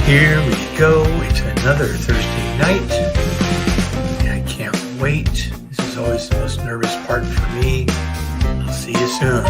Here we go. It's another Thursday night. And I can't wait. This is always the most nervous part for me. I'll see you soon.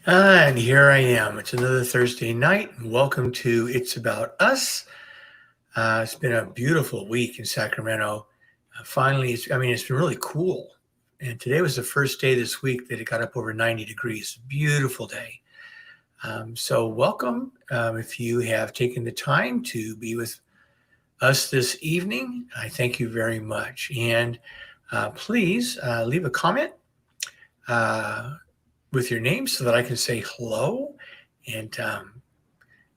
And here I am. It's another Thursday night. Welcome to It's About Us. It's been a beautiful week in Sacramento. Finally, it's been really cool. And today was the first day this week that it got up over 90 degrees. Beautiful day. So welcome. If you have taken the time to be with us this evening, I thank you very much. And please leave a comment with your name so that I can say hello. And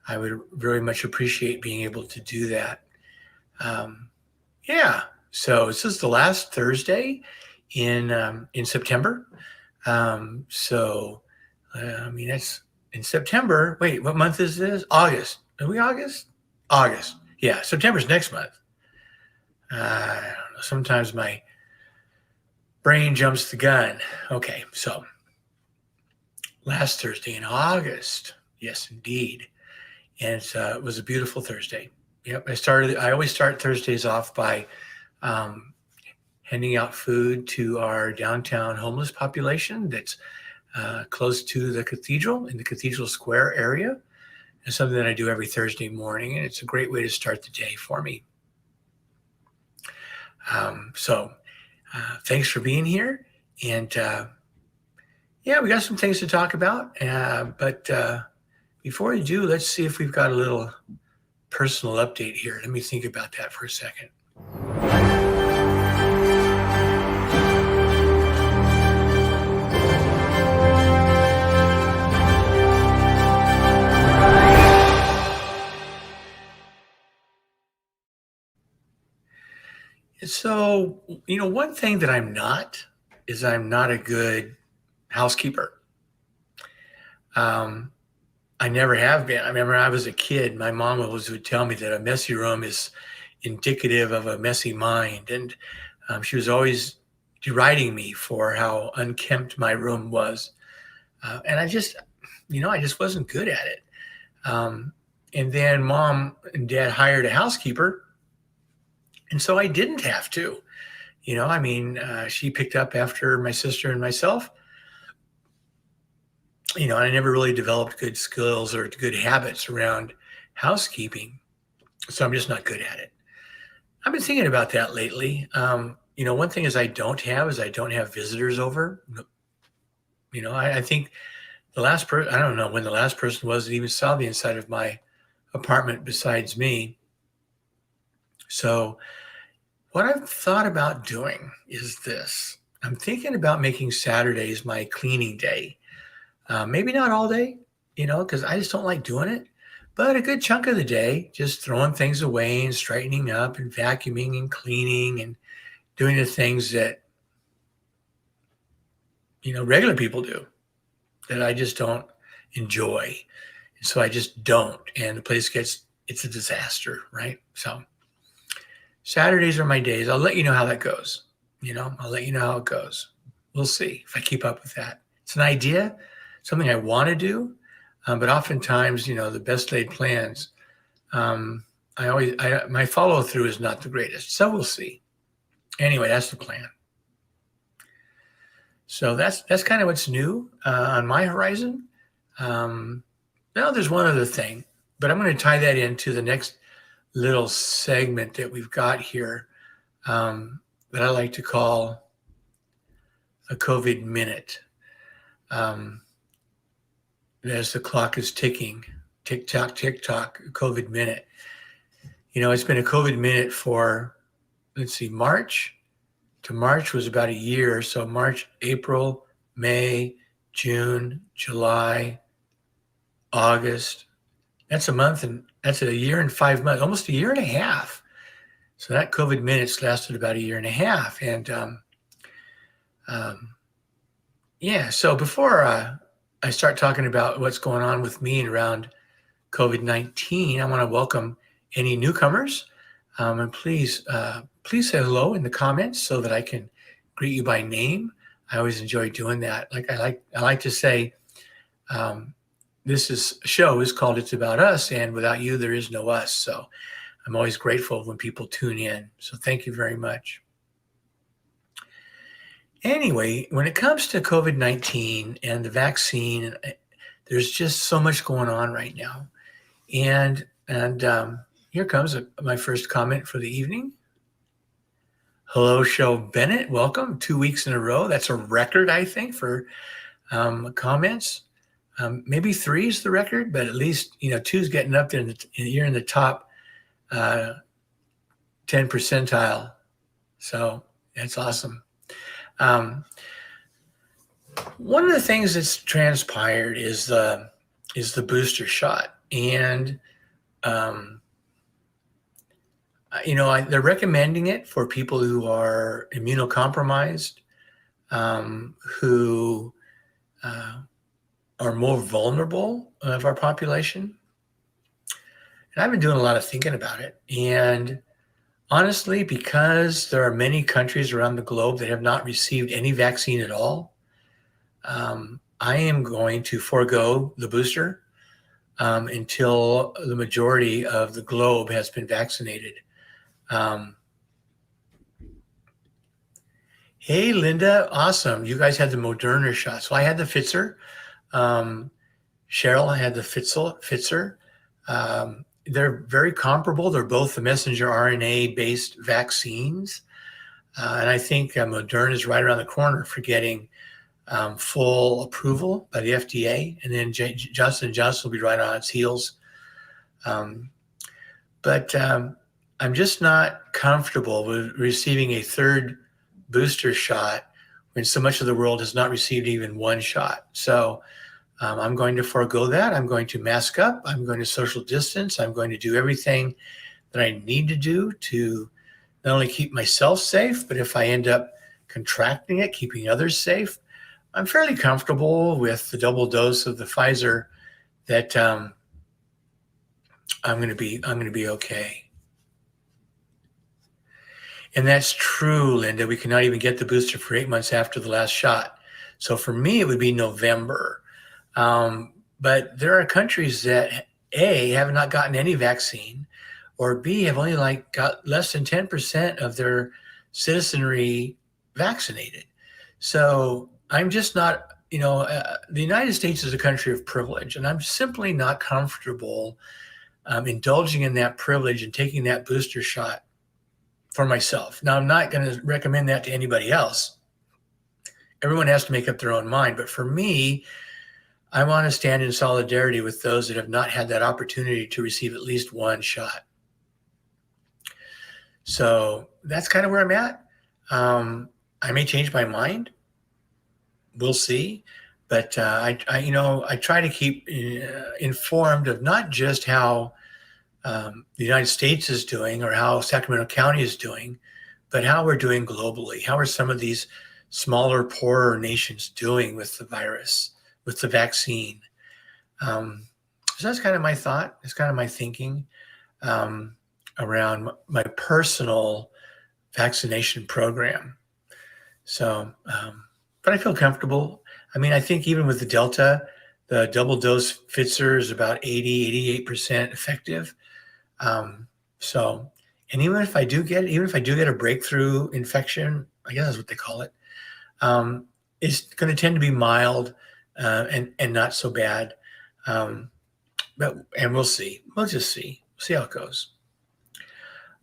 I would very much appreciate being able to do that. So this is the last Thursday in September. That's in September. Wait, what month is this? August. Are we August? August. Yeah, September's next month. I don't know. Sometimes my brain jumps the gun. Okay, so last Thursday in August. Yes, indeed. And it was a beautiful Thursday. Yep. I always start Thursdays off by handing out food to our downtown homeless population that's close to the cathedral, in the Cathedral Square area. It's something that I do every Thursday morning, and it's a great way to start the day for me. Thanks for being here. And we got some things to talk about. But before we do, let's see if we've got a little personal update here. Let me think about that for a second. So, one thing that I'm not a good housekeeper. I never have been. I remember when I was a kid, my mom would tell me that a messy room is indicative of a messy mind. And she was always deriding me for how unkempt my room was. And I just wasn't good at it. And then mom and dad hired a housekeeper. And so I didn't have to. She picked up after my sister and myself. I never really developed good skills or good habits around housekeeping. So I'm just not good at it. I've been thinking about that lately. One thing I don't have visitors over. I think the last person, I don't know when the last person was that even saw the inside of my apartment besides me. So what I've thought about doing is this. I'm thinking about making Saturdays my cleaning day. Maybe not all day, because I just don't like doing it. But a good chunk of the day, just throwing things away and straightening up and vacuuming and cleaning and doing the things that, regular people do that I just don't enjoy. And so I just don't. And the place it's a disaster, right? So Saturdays are my days. I'll let you know how that goes. I'll let you know how it goes. We'll see if I keep up with that. It's an idea, something I want to do, but oftentimes, the best laid plans, my follow through is not the greatest. So we'll see. Anyway, that's the plan. So that's kind of what's new on my horizon. Now there's one other thing, but I'm going to tie that into the next little segment that we've got here that I like to call a COVID minute. As the clock is ticking, tick tock, COVID minute. It's been a COVID minute for, let's see, March to March was about a year. So March, April, May, June, July, August. That's a month, and that's a year and 5 months, almost a year and a half. So that COVID minutes lasted about a year and a half. And so before I start talking about what's going on with me and around COVID-19, I want to welcome any newcomers. And please say hello in the comments so that I can greet you by name. I always enjoy doing that. I like to say, show is called It's About Us, and without you, there is no us. So I'm always grateful when people tune in. So thank you very much. Anyway, when it comes to COVID-19 and the vaccine, there's just so much going on right now. And here comes my first comment for the evening. Hello, Show Bennett. Welcome. 2 weeks in a row. That's a record, I think, for comments. Maybe 3 is the record, but at least 2 is getting up there. You're in the top 10 percentile. So that's awesome. One of the things that's transpired is the booster shot, and they're recommending it for people who are immunocompromised, who are more vulnerable of our population. And I've been doing a lot of thinking about it. And honestly, because there are many countries around the globe that have not received any vaccine at all, I am going to forego the booster until the majority of the globe has been vaccinated. Hey, Linda, awesome. You guys had the Moderna shot. So I had the Pfizer. Cheryl had the Pfizer. They're very comparable. They're both the messenger RNA-based vaccines. And I think Moderna is right around the corner for getting full approval by the FDA. And then Johnson & Johnson will be right on its heels. But I'm just not comfortable with receiving a third booster shot when so much of the world has not received even one shot. So I'm going to forego that. I'm going to mask up. I'm going to social distance. I'm going to do everything that I need to do to not only keep myself safe, but if I end up contracting it, keeping others safe. I'm fairly comfortable with the double dose of the Pfizer that I'm going to be okay. And that's true, Linda. We cannot even get the booster for 8 months after the last shot. So for me, it would be November. But there are countries that A, have not gotten any vaccine, or B, have only got less than 10% of their citizenry vaccinated. So I'm just not, the United States is a country of privilege, and I'm simply not comfortable indulging in that privilege and taking that booster shot for myself. Now, I'm not going to recommend that to anybody else. Everyone has to make up their own mind. But for me, I want to stand in solidarity with those that have not had that opportunity to receive at least one shot. So that's kind of where I'm at. I may change my mind. We'll see. But I try to keep informed of not just how the United States is doing or how Sacramento County is doing, but how we're doing globally. How are some of these smaller, poorer nations doing with the virus, with the vaccine? So that's kind of my thought. It's kind of my thinking around my personal vaccination program. So, but I feel comfortable. I mean, I think even with the Delta, the double dose Pfizer is about 88% effective. So, and even if I do get a breakthrough infection, I guess that's what they call it, it's going to tend to be mild and not so bad. And we'll see. We'll just see. See how it goes.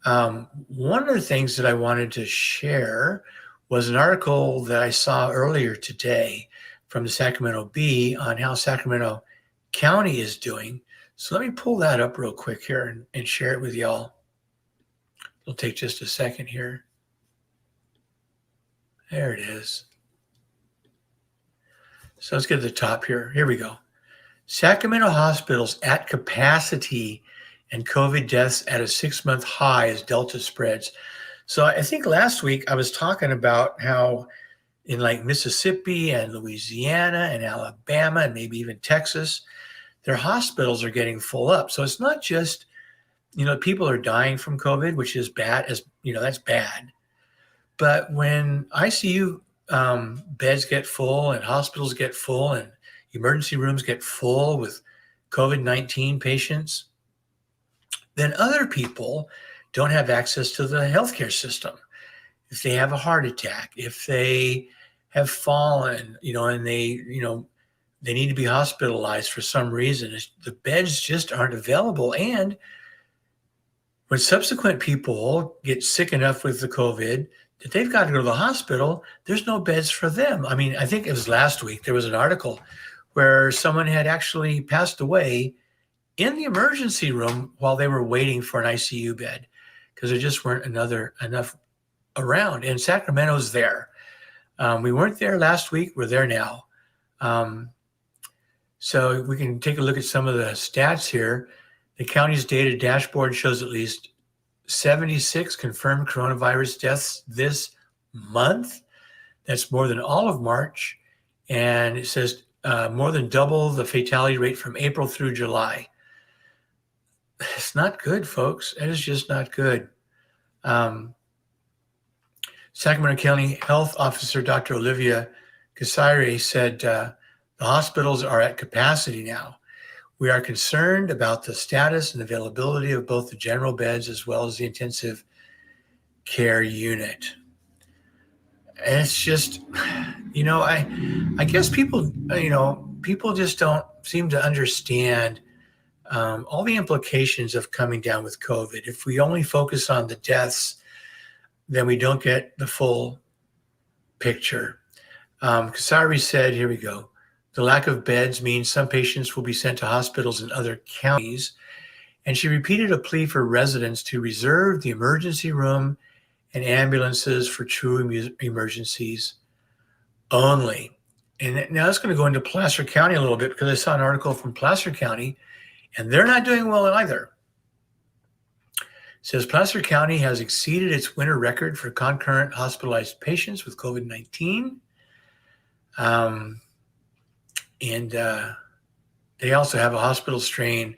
One of the things that I wanted to share was an article that I saw earlier today from the Sacramento Bee on how Sacramento County is doing. So let me pull that up real quick here and share it with y'all. It'll take just a second here. There it is. So let's get to the top here. Here we go. Sacramento hospitals at capacity and COVID deaths at a 6-month high as Delta spreads. So I think last week I was talking about how in like Mississippi and Louisiana and Alabama and maybe even Texas, their hospitals are getting full up. So it's not just, people are dying from COVID, which is bad, that's bad. But when ICU beds get full and hospitals get full and emergency rooms get full with COVID-19 patients, then other people don't have access to the healthcare system. If they have a heart attack, if they have fallen, and they need to be hospitalized for some reason, the beds just aren't available. And when subsequent people get sick enough with the COVID that they've got to go to the hospital, there's no beds for them. I mean, I think it was last week, there was an article where someone had actually passed away in the emergency room while they were waiting for an ICU bed because there just weren't enough around. And Sacramento's there. We weren't there last week. We're there now. So we can take a look at some of the stats here. The county's data dashboard shows at least 76 confirmed coronavirus deaths this month. That's more than all of March. And it says more than double the fatality rate from April through July. It's not good, folks. It is just not good. Sacramento County Health Officer Dr. Olivia Casari said the hospitals are at capacity now. We are concerned about the status and availability of both the general beds as well as the intensive care unit. And it's just, I guess people just don't seem to understand all the implications of coming down with COVID. If we only focus on the deaths, then we don't get the full picture. Kasari said, here we go, the lack of beds means some patients will be sent to hospitals in other counties. And she repeated a plea for residents to reserve the emergency room and ambulances for true emergencies only. And now it's going to go into Placer County a little bit because I saw an article from Placer County and they're not doing well either. It says Placer County has exceeded its winter record for concurrent hospitalized patients with COVID-19. And they also have a hospital strain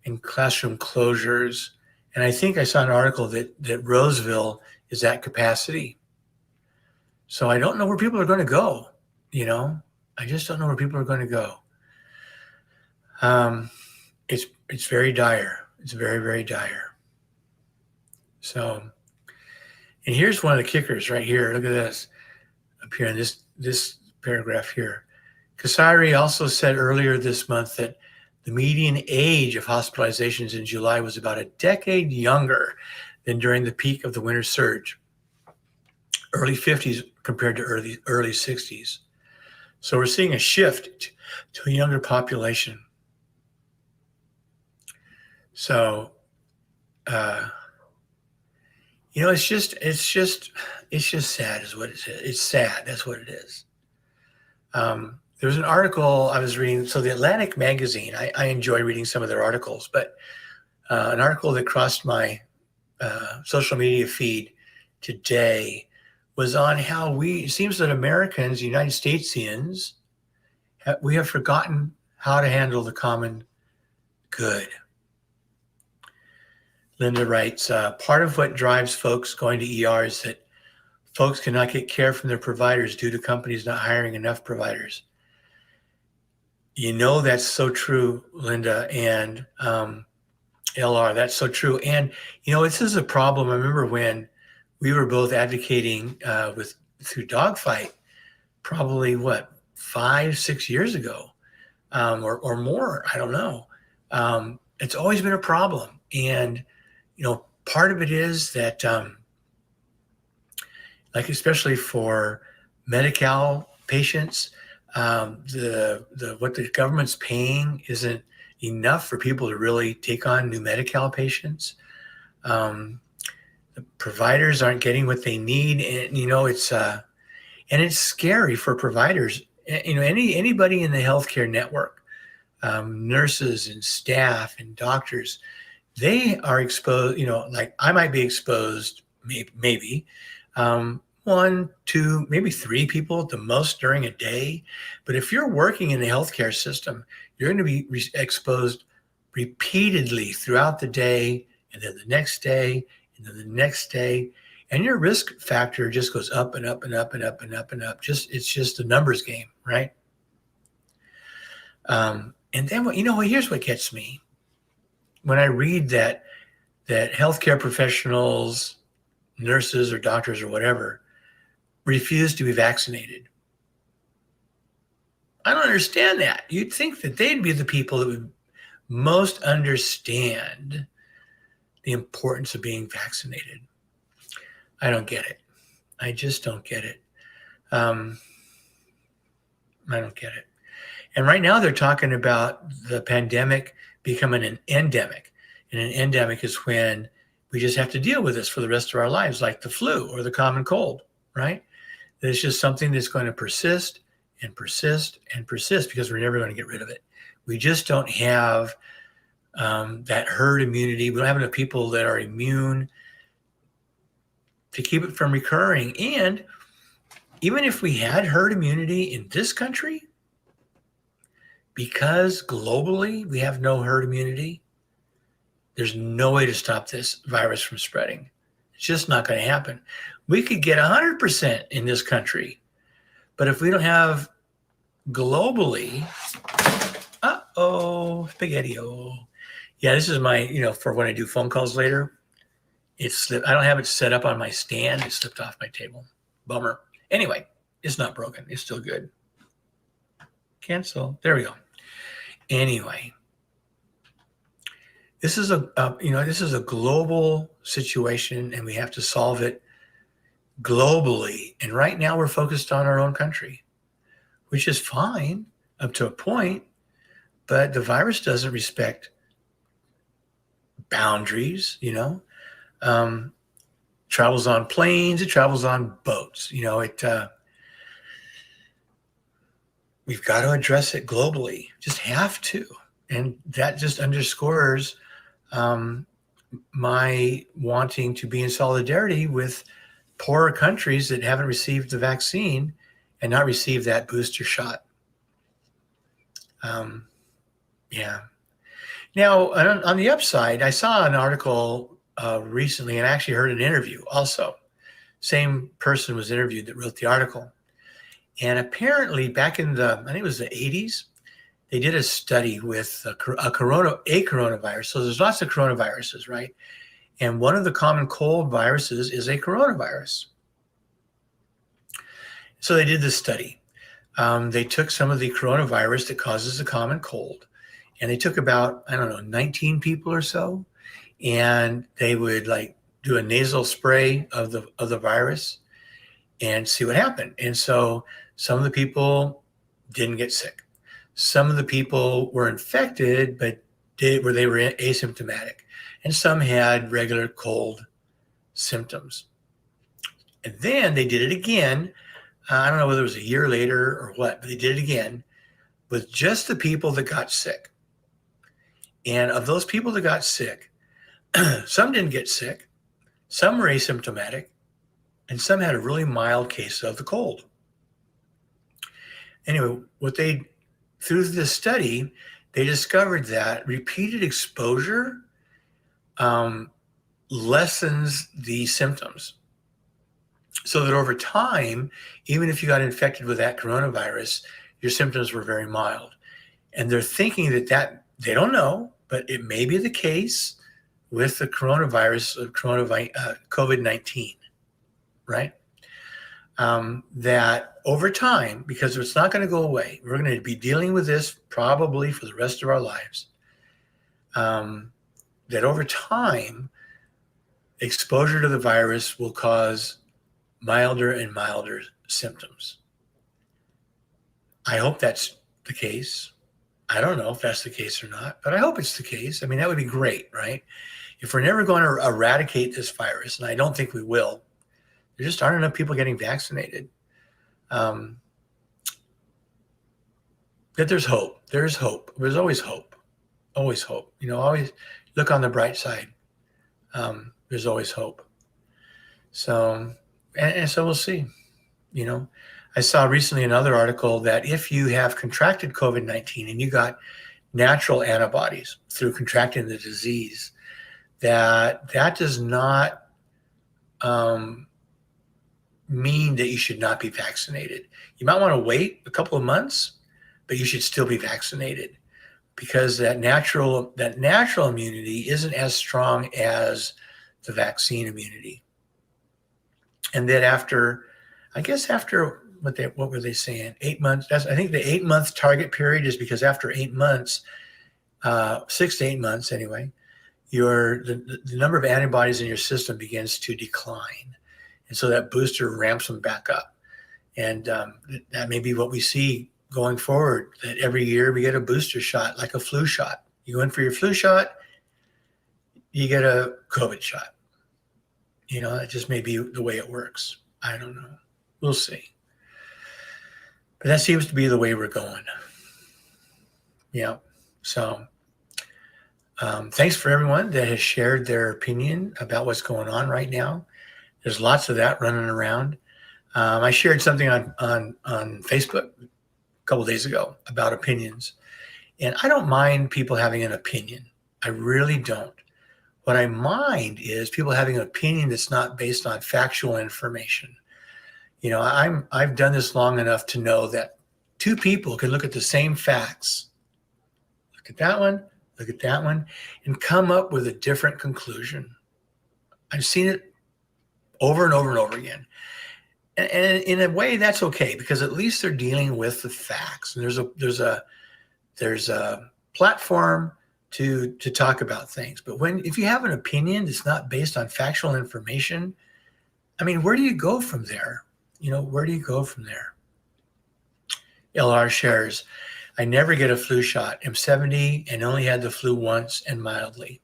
and classroom closures. And I think I saw an article that Roseville is at capacity. So I don't know where people are going to go, I just don't know where people are going to go. It's very dire. It's very, very dire. So, and here's one of the kickers right here. Look at this up here in this paragraph here. Kasari also said earlier this month that the median age of hospitalizations in July was about a decade younger than during the peak of the winter surge, early 50s compared to early 60s. So we're seeing a shift to a younger population. So, it's just sad is what it is. It's sad. That's what it is. There was an article I was reading. So the Atlantic magazine, I enjoy reading some of their articles, but an article that crossed my social media feed today was on how it seems that Americans, United Statesians, we have forgotten how to handle the common good. Linda writes, part of what drives folks going to ER is that folks cannot get care from their providers due to companies not hiring enough providers. You know, that's so true, Linda, and LR, that's so true. And, you know, this is a problem. I remember when we were both advocating through Dogfight, probably 5-6 years ago, or more, I don't know. It's always been a problem. And, you know, part of it is that, like, especially for Medi-Cal patients, what the government's paying isn't enough for people to really take on new Medi-Cal patients. The providers aren't getting what they need, and you know it's scary for providers. You know, anybody in the healthcare network, nurses and staff and doctors, they are exposed. You know, like I might be exposed, maybe. 1, 2, maybe 3 people at the most during a day. But if you're working in the healthcare system, you're going to be exposed repeatedly throughout the day, and then the next day, and then the next day. And your risk factor just goes up and up and up and up and up and up. It's just a numbers game, right? And then, here's what gets me. When I read that healthcare professionals, nurses or doctors or whatever, refuse to be vaccinated. I don't understand that. You'd think that they'd be the people that would most understand the importance of being vaccinated. I don't get it. I just don't get it. I don't get it. And right now they're talking about the pandemic becoming an endemic. And an endemic is when we just have to deal with this for the rest of our lives, like the flu or the common cold, right? It's just something that's going to persist and persist and persist because we're never going to get rid of it. We just don't have that herd immunity. We don't have enough people that are immune to keep it from recurring. And even if we had herd immunity in this country, because globally we have no herd immunity, there's no way to stop this virus from spreading. It's just not going to happen. We could get 100% in this country, but if we don't have globally, spaghetti-o. Yeah, this is my, for when I do phone calls later. I don't have it set up on my stand. It slipped off my table. Bummer. Anyway, it's not broken. It's still good. Cancel. There we go. Anyway, this is a global situation, and we have to solve it globally. And right now we're focused on our own country, which is fine up to a point, but the virus doesn't respect boundaries, travels on planes, it travels on boats, we've got to address it globally, just have to. And that just underscores my wanting to be in solidarity with poorer countries that haven't received the vaccine and not received that booster shot. Yeah. Now, on the upside, I saw an article recently, and I actually heard an interview also. Same person was interviewed that wrote the article. And apparently back in I think it was the 80s, they did a study with a coronavirus. So there's lots of coronaviruses, right? And one of the common cold viruses is a coronavirus. So they did this study. They took some of the coronavirus that causes the common cold, and they took about, 19 people or so, and they would do a nasal spray of the virus and see what happened. And so some of the people didn't get sick. Some of the people were infected, but they were asymptomatic. And some had regular cold symptoms. And then they did it again. I don't know whether it was a year later or what, but they did it again. with just the people that got sick. And of those people that got sick, some didn't get sick, some were asymptomatic, and some had a really mild case of the cold. Anyway, through this study, they discovered that repeated exposure lessens the symptoms. So that over time, even if you got infected with that coronavirus, your symptoms were very mild. And they're thinking that they don't know, but it may be the case with the coronavirus, COVID-19, right? That over time, because it's not going to go away, we're going to be dealing with this probably for the rest of our lives, that over time, exposure to the virus will cause milder and milder symptoms. I hope that's the case. I don't know if that's the case or not, but I hope it's the case. I mean, that would be great, right? If we're never going to eradicate this virus, and I don't think we will, there just aren't enough people getting vaccinated. That there's hope. There's hope. There's always hope. Always hope. Always look on the bright side. There's always hope. So, and so we'll see. I saw recently another article that if you have contracted COVID-19 and you got natural antibodies through contracting the disease, that does not mean that you should not be vaccinated. You might want to wait a couple of months, but you should still be vaccinated because that natural immunity isn't as strong as the vaccine immunity. And then after what were they saying? 8 months. I think the 8-month target period is because after 8 months, 6 to 8 months anyway, the number of antibodies in your system begins to decline. And so that booster ramps them back up. And that may be what we see going forward, that every year we get a booster shot, like a flu shot. You go in for your flu shot, you get a COVID shot. It just may be the way it works. I don't know. We'll see. But that seems to be the way we're going. Yeah. So thanks for everyone that has shared their opinion about what's going on right now. There's lots of that running around. I shared something on Facebook a couple of days ago about opinions. And I don't mind people having an opinion. I really don't. What I mind is people having an opinion that's not based on factual information. I've done this long enough to know that two people can look at the same facts, look at that one, and come up with a different conclusion. I've seen it over and over and over again. And in a way, that's okay because at least they're dealing with the facts. And there's a platform to talk about things. But if you have an opinion that's not based on factual information, I mean, where do you go from there? Where do you go from there? LR shares, I never get a flu shot. I'm 70 and only had the flu once and mildly.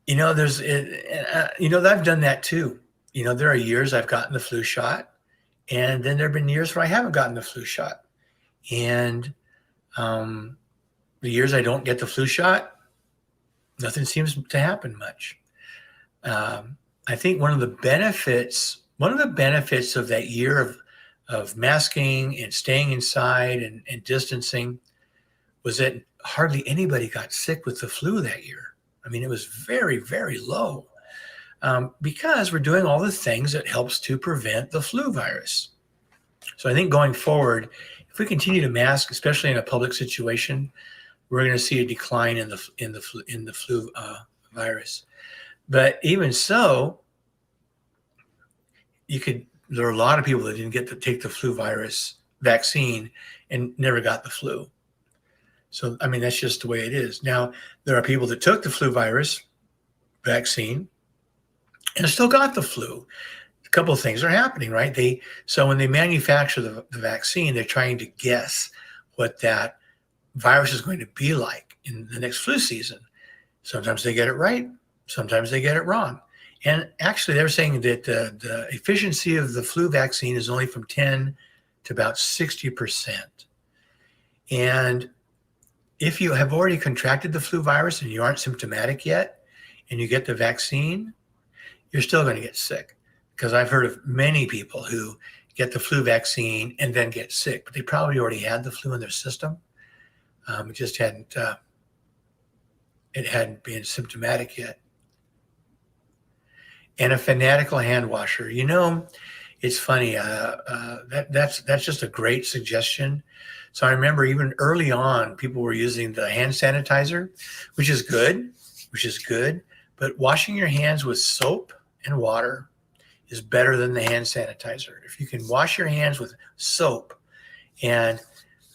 I've done that too. There are years I've gotten the flu shot, and then there have been years where I haven't gotten the flu shot. And the years I don't get the flu shot, nothing seems to happen much. I think one of the benefits of that year of masking and staying inside and distancing was that hardly anybody got sick with the flu that year. I mean, it was very, very low because we're doing all the things that helps to prevent the flu virus. So I think going forward, if we continue to mask, especially in a public situation, we're going to see a decline in the flu virus. But even so, there are a lot of people that didn't get to take the flu virus vaccine and never got the flu. So, I mean, that's just the way it is. Now, there are people that took the flu virus vaccine and still got the flu. A couple of things are happening, right? So when they manufacture the vaccine, they're trying to guess what that virus is going to be like in the next flu season. Sometimes they get it right. Sometimes they get it wrong. And actually, they're saying that the efficiency of the flu vaccine is only from 10 to about 60%. And if you have already contracted the flu virus and you aren't symptomatic yet, and you get the vaccine, you're still going to get sick. Because I've heard of many people who get the flu vaccine and then get sick, but they probably already had the flu in their system. It just hadn't been symptomatic yet. And a fanatical hand washer. You know, it's funny. That's just a great suggestion. So I remember even early on, people were using the hand sanitizer, which is good. But washing your hands with soap and water is better than the hand sanitizer. If you can wash your hands with soap and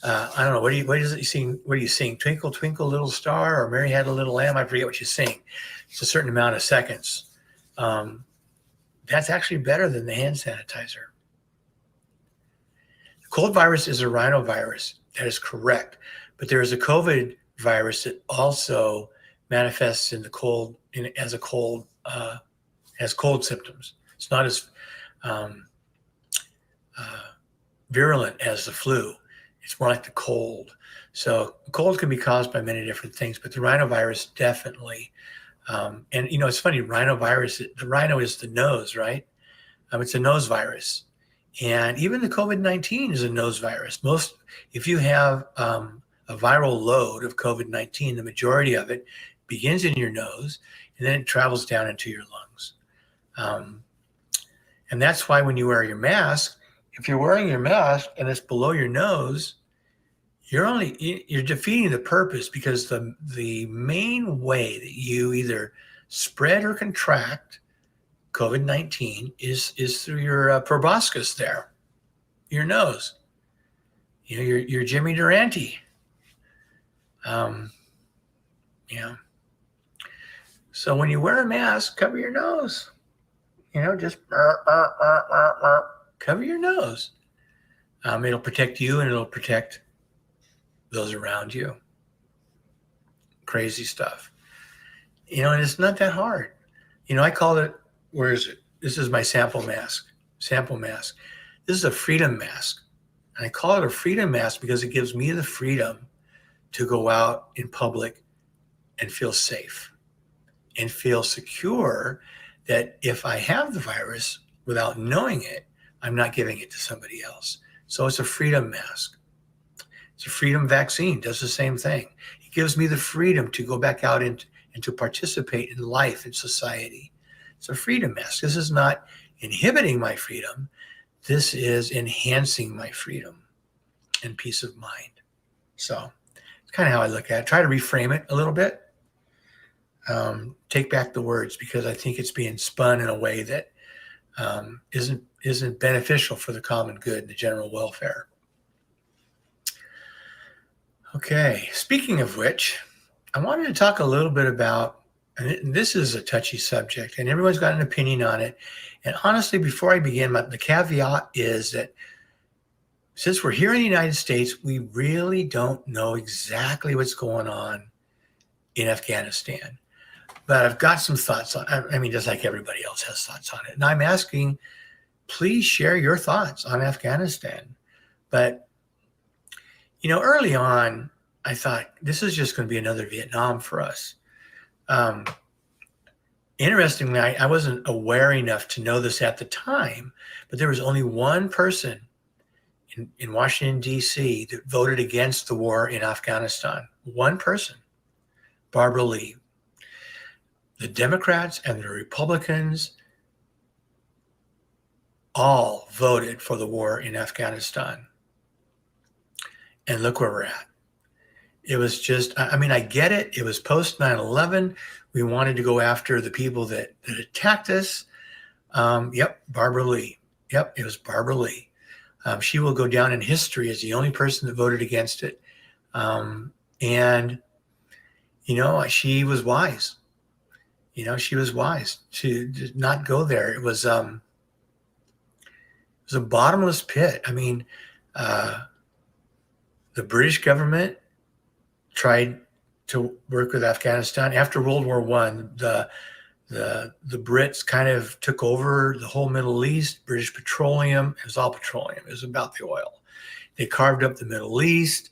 I don't know, what are you sing? Twinkle, twinkle, little star, or Mary had a little lamb. I forget what you sing. It's a certain amount of seconds. That's actually better than the hand sanitizer. The cold virus is a rhinovirus. That is correct. But there is a COVID virus that also manifests in the cold, as cold symptoms. It's not as virulent as the flu. It's more like the cold. So cold can be caused by many different things, but the rhinovirus definitely. And you know, it's funny, rhinovirus, the rhino is the nose, right? It's a nose virus. And even the COVID-19 is a nose virus. If you have a viral load of COVID-19, the majority of it begins in your nose and then it travels down into your lungs. And that's why when you wear your mask, if you're wearing your mask and it's below your nose, you're defeating the purpose, because the main way that you either spread or contract COVID-19 is through your proboscis there, your nose. You know, your Jimmy Durante. Yeah. So when you wear a mask, cover your nose. You know, just cover your nose. It'll protect you and it'll protect those around you. Crazy stuff. You know, and it's not that hard. You know, I call it, where is it? This is my sample mask. This is a freedom mask. And I call it a freedom mask because it gives me the freedom to go out in public and feel safe and feel secure that if I have the virus without knowing it, I'm not giving it to somebody else. So it's a freedom mask. It's a freedom vaccine, does the same thing. It gives me the freedom to go back out and to participate in life and society. It's a freedom mask. This is not inhibiting my freedom. This is enhancing my freedom and peace of mind. So it's kind of how I look at it. Try to reframe it a little bit. Take back the words, because I think it's being spun in a way that isn't beneficial for the common good and the general welfare. Okay, speaking of which, I wanted to talk a little bit about, and this is a touchy subject, and everyone's got an opinion on it. And honestly, before I begin, the caveat is that since we're here in the United States, we really don't know exactly what's going on in Afghanistan. But I've got some thoughts on it. I mean, just like everybody else has thoughts on it. And I'm asking, please share your thoughts on Afghanistan. But, you know, early on, I thought this is just going to be another Vietnam for us. Interestingly, I wasn't aware enough to know this at the time, but there was only one person in Washington, D.C. that voted against the war in Afghanistan. One person, Barbara Lee. The Democrats and the Republicans all voted for the war in Afghanistan. And look where we're at. It was just, I mean, I get it. It was post 9/11. We wanted to go after the people that attacked us. Yep, Barbara Lee. Yep, it was Barbara Lee. She will go down in history as the only person that voted against it. And, you know, she was wise. You know, she was wise to not go there. It was a bottomless pit. I mean, the British government tried to work with Afghanistan after World War I. The Brits kind of took over the whole Middle East. British Petroleum, it was all petroleum. It was about the oil. They carved up the Middle East,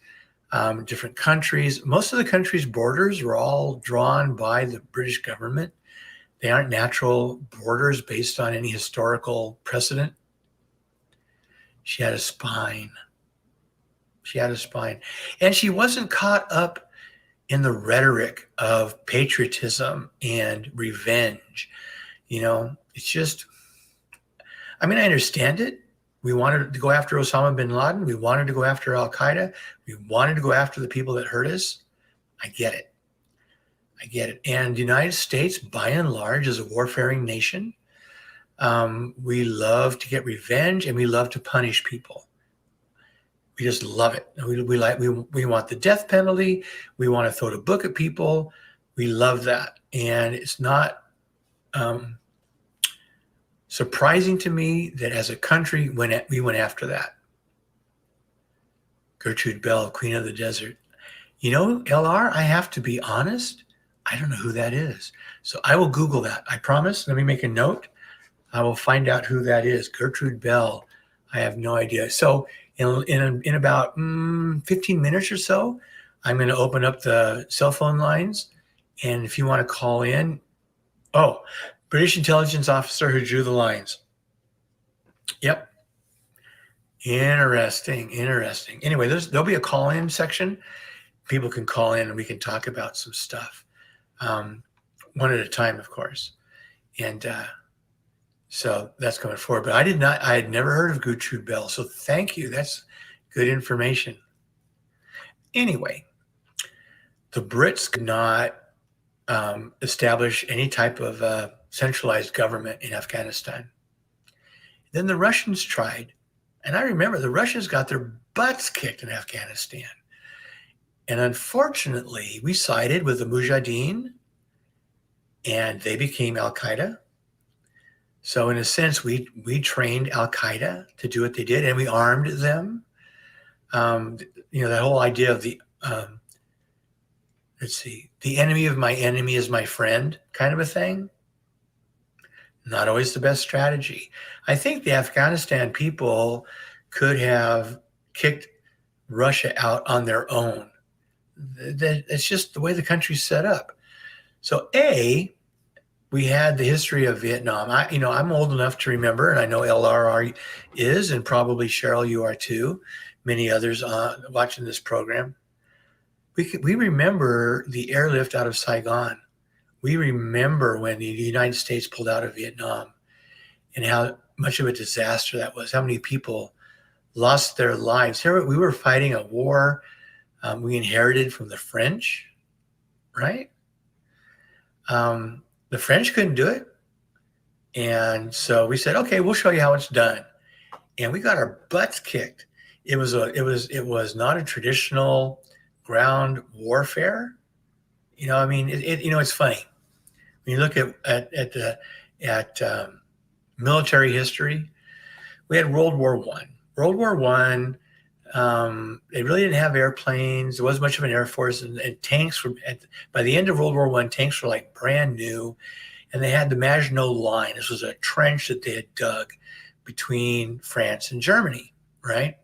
different countries. Most of the countries' borders were all drawn by the British government. They aren't natural borders based on any historical precedent. She had a spine. She had a spine. And she wasn't caught up in the rhetoric of patriotism and revenge. It's just, I mean, I understand it. We wanted to go after Osama bin Laden. We wanted to go after Al Qaeda. We wanted to go after the people that hurt us. I get it. And the United States, by and large, is a warfaring nation. We love to get revenge and we love to punish people. We just love it. We want the death penalty. We want to throw the book at people. We love that. And it's not surprising to me that as a country, we went after that. Gertrude Bell, Queen of the Desert. LR, I have to be honest. I don't know who that is. So I will Google that. I promise. Let me make a note. I will find out who that is. Gertrude Bell. I have no idea. So in about 15 minutes or so, I'm going to open up the cell phone lines. And if you want to call in, British intelligence officer who drew the lines. Yep. Interesting. Anyway, there'll be a call-in section. People can call in and we can talk about some stuff. One at a time, of course. And so that's going forward. But I had never heard of Gertrude Bell. So thank you. That's good information. Anyway, the Brits could not establish any type of centralized government in Afghanistan. Then the Russians tried. And I remember the Russians got their butts kicked in Afghanistan. And unfortunately, we sided with the Mujahideen and they became Al Qaeda. So in a sense, we trained Al Qaeda to do what they did and we armed them. That whole idea of the enemy of my enemy is my friend kind of a thing. Not always the best strategy. I think the Afghanistan people could have kicked Russia out on their own. That's just the way the country's set up. So we had the history of Vietnam. I'm old enough to remember, and I know LRR is, and probably Cheryl, you are too, many others watching this program. We remember the airlift out of Saigon. We remember when the United States pulled out of Vietnam and how much of a disaster that was, how many people lost their lives. Here we were fighting a war we inherited from the French, right? The French couldn't do it. And so we said, okay, we'll show you how it's done. And we got our butts kicked. It was not a traditional ground warfare. It's funny. When you look at military history, we had World War I. World War I, they really didn't have airplanes. There wasn't much of an air force, and tanks were. By the end of World War I, tanks were like brand new, and they had the Maginot Line. This was a trench that they had dug between France and Germany, right?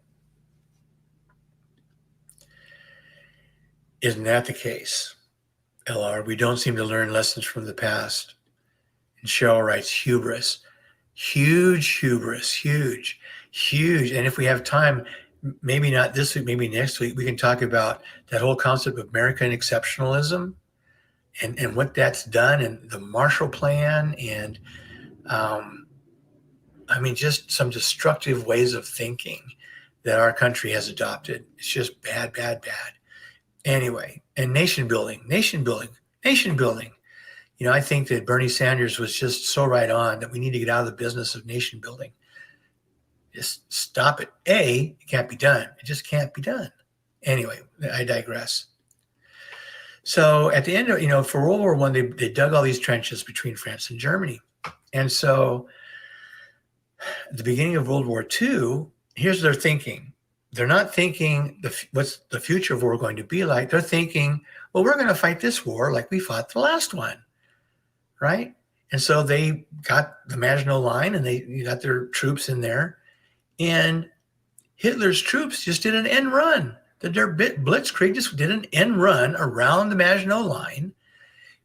Isn't that the case? LR, we don't seem to learn lessons from the past. And Cheryl writes, hubris. Huge hubris, huge. And if we have time, maybe not this week, maybe next week, we can talk about that whole concept of American exceptionalism and what that's done and the Marshall Plan and, just some destructive ways of thinking that our country has adopted. It's just bad. Anyway, and nation building. I think that Bernie Sanders was just so right on that we need to get out of the business of nation building. Just stop it. It can't be done. It just can't be done. Anyway, I digress. So at the end of, for World War I, they dug all these trenches between France and Germany. And so at the beginning of World War II, here's their thinking. They're not thinking what's the future of war going to be like. They're thinking, well, we're going to fight this war like we fought the last one, right? And so they got the Maginot Line and they got their troops in there. And Hitler's troops just did an end run. Their Blitzkrieg just did an end run around the Maginot Line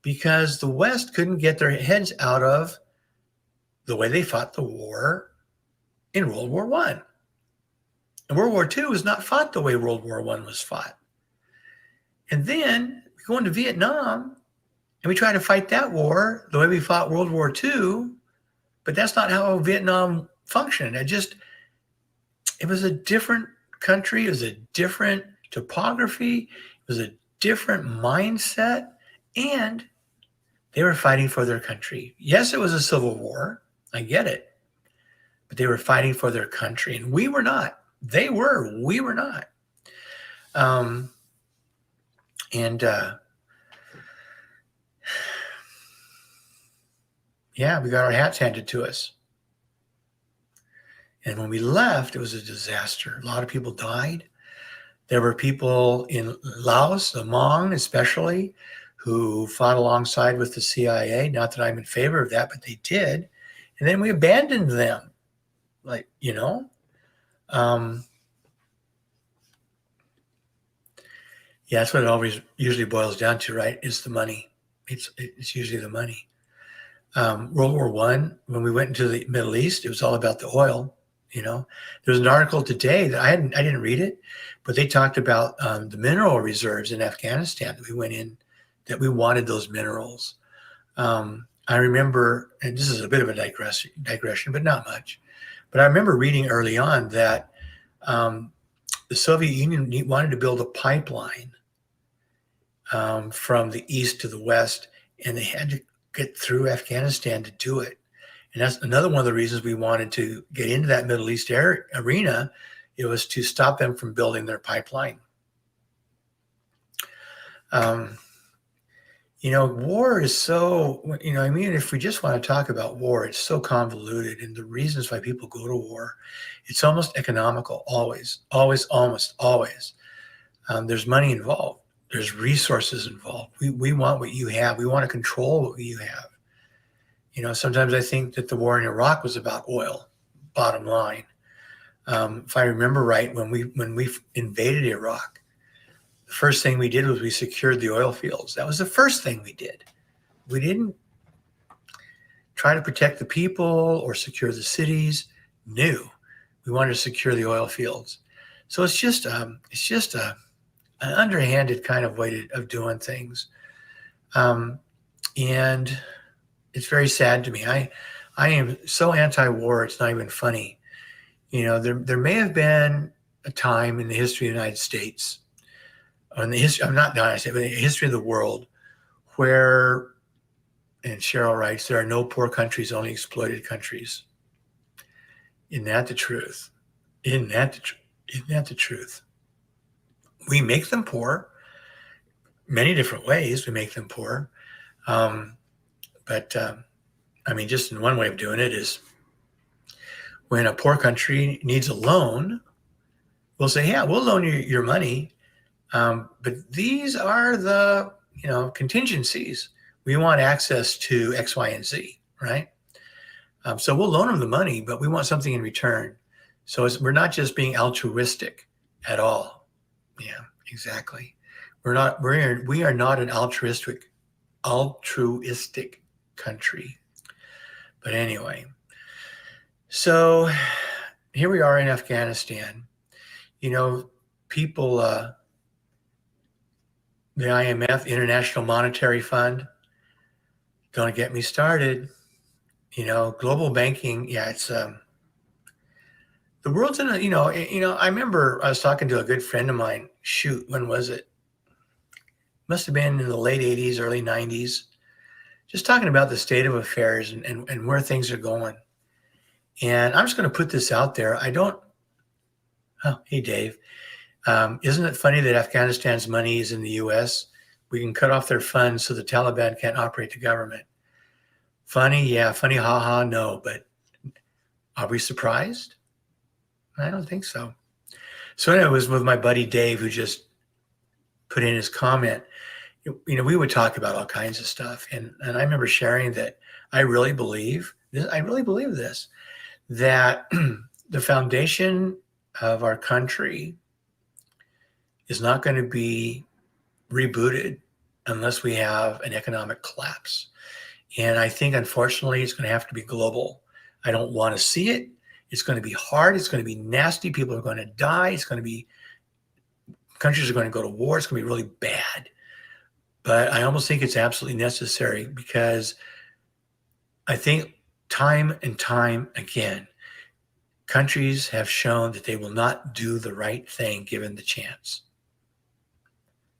because the West couldn't get their heads out of the way they fought the war in World War I. And World War II was not fought the way World War I was fought. And then we go into Vietnam and we try to fight that war the way we fought World War II, but that's not how Vietnam functioned. It was a different country. It was a different topography. It was a different mindset. And they were fighting for their country. Yes, it was a civil war. I get it. But they were fighting for their country. And we were not. They were. We were not. Yeah, we got our hats handed to us. And when we left, it was a disaster. A lot of people died. There were people in Laos, the Hmong especially, who fought alongside with the CIA. Not that I'm in favor of that, but they did. And then we abandoned them. Yeah, that's what it always usually boils down to, right? It's the money. It's usually the money. World War I, when we went into the Middle East, it was all about the oil. There's an article today that I didn't read it, but they talked about the mineral reserves in Afghanistan that we went in, that we wanted those minerals. I remember, and this is a bit of a digression, but not much. But I remember reading early on that the Soviet Union wanted to build a pipeline from the east to the west, and they had to get through Afghanistan to do it. And that's another one of the reasons we wanted to get into that Middle East arena. It was to stop them from building their pipeline. War is so, if we just want to talk about war, it's so convoluted. And the reasons why people go to war, it's almost economical, always, almost always. There's money involved. There's resources involved. We want what you have. We want to control what you have. Sometimes I think that the war in Iraq was about oil, bottom line. If I remember right, when we invaded Iraq, the first thing we did was we secured the oil fields. That was the first thing we did. We didn't try to protect the people or secure the cities. No, we wanted to secure the oil fields. So it's just an underhanded kind of way of doing things. And it's very sad to me. I am so anti-war, it's not even funny. There may have been a time in the history of the United States, in the history, I'm not the United States, but in the history of the world, where, and Cheryl writes, there are no poor countries, only exploited countries. Isn't that the truth? Isn't that the truth? We make them poor. Many different ways we make them poor. Just in one way of doing it is when a poor country needs a loan, we'll say, yeah, we'll loan you your money. But these are the, contingencies. We want access to X, Y, and Z, right? So we'll loan them the money, but we want something in return. So we're not just being altruistic at all. Yeah, exactly. We are not an altruistic country. But anyway, so here we are in Afghanistan. People, the IMF, International Monetary Fund, don't get me started. Global banking, yeah, it's the world's in a, I remember I was talking to a good friend of mine. Shoot, when was it? Must have been in the late 80s, early 90s. Just talking about the state of affairs and where things are going. And I'm just going to put this out there. Hey, Dave. Isn't it funny that Afghanistan's money is in the U.S.? We can cut off their funds so the Taliban can't operate the government. Funny, yeah, funny, haha, no. But are we surprised? I don't think so. So anyway, it was with my buddy Dave, who just put in his comment. We would talk about all kinds of stuff. And I remember sharing that I really believe this, that the foundation of our country is not going to be rebooted unless we have an economic collapse. And I think, unfortunately, it's going to have to be global. I don't want to see it. It's going to be hard. It's going to be nasty. People are going to die. Countries are going to go to war. It's going to be really bad. But I almost think it's absolutely necessary, because I think time and time again, countries have shown that they will not do the right thing given the chance.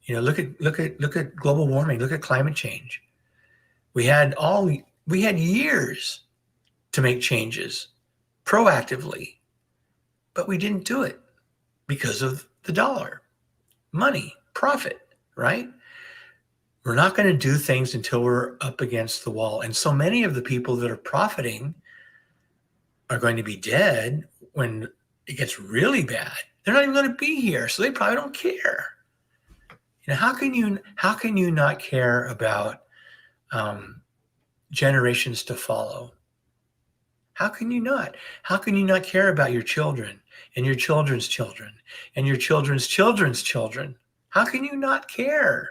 Look at global warming. Look at climate change. We had years to make changes proactively, but we didn't do it because of the dollar, money, profit, right? We're not going to do things until we're up against the wall. And so many of the people that are profiting are going to be dead when it gets really bad. They're not even going to be here, so they probably don't care. How can you not care about generations to follow? How can you not? How can you not care about your children and your children's children and your children's children's children? How can you not care?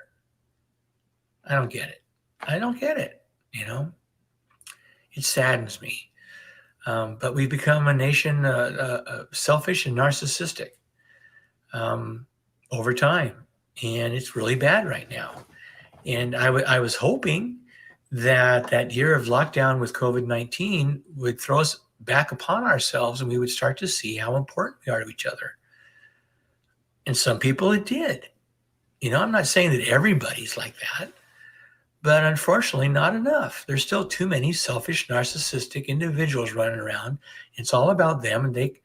I don't get it. I don't get it. It saddens me. But we've become a nation selfish and narcissistic over time. And it's really bad right now. And I was hoping that year of lockdown with COVID-19 would throw us back upon ourselves, and we would start to see how important we are to each other. And some people it did. I'm not saying that everybody's like that, but unfortunately not enough. There's still too many selfish, narcissistic individuals running around. It's all about them, and they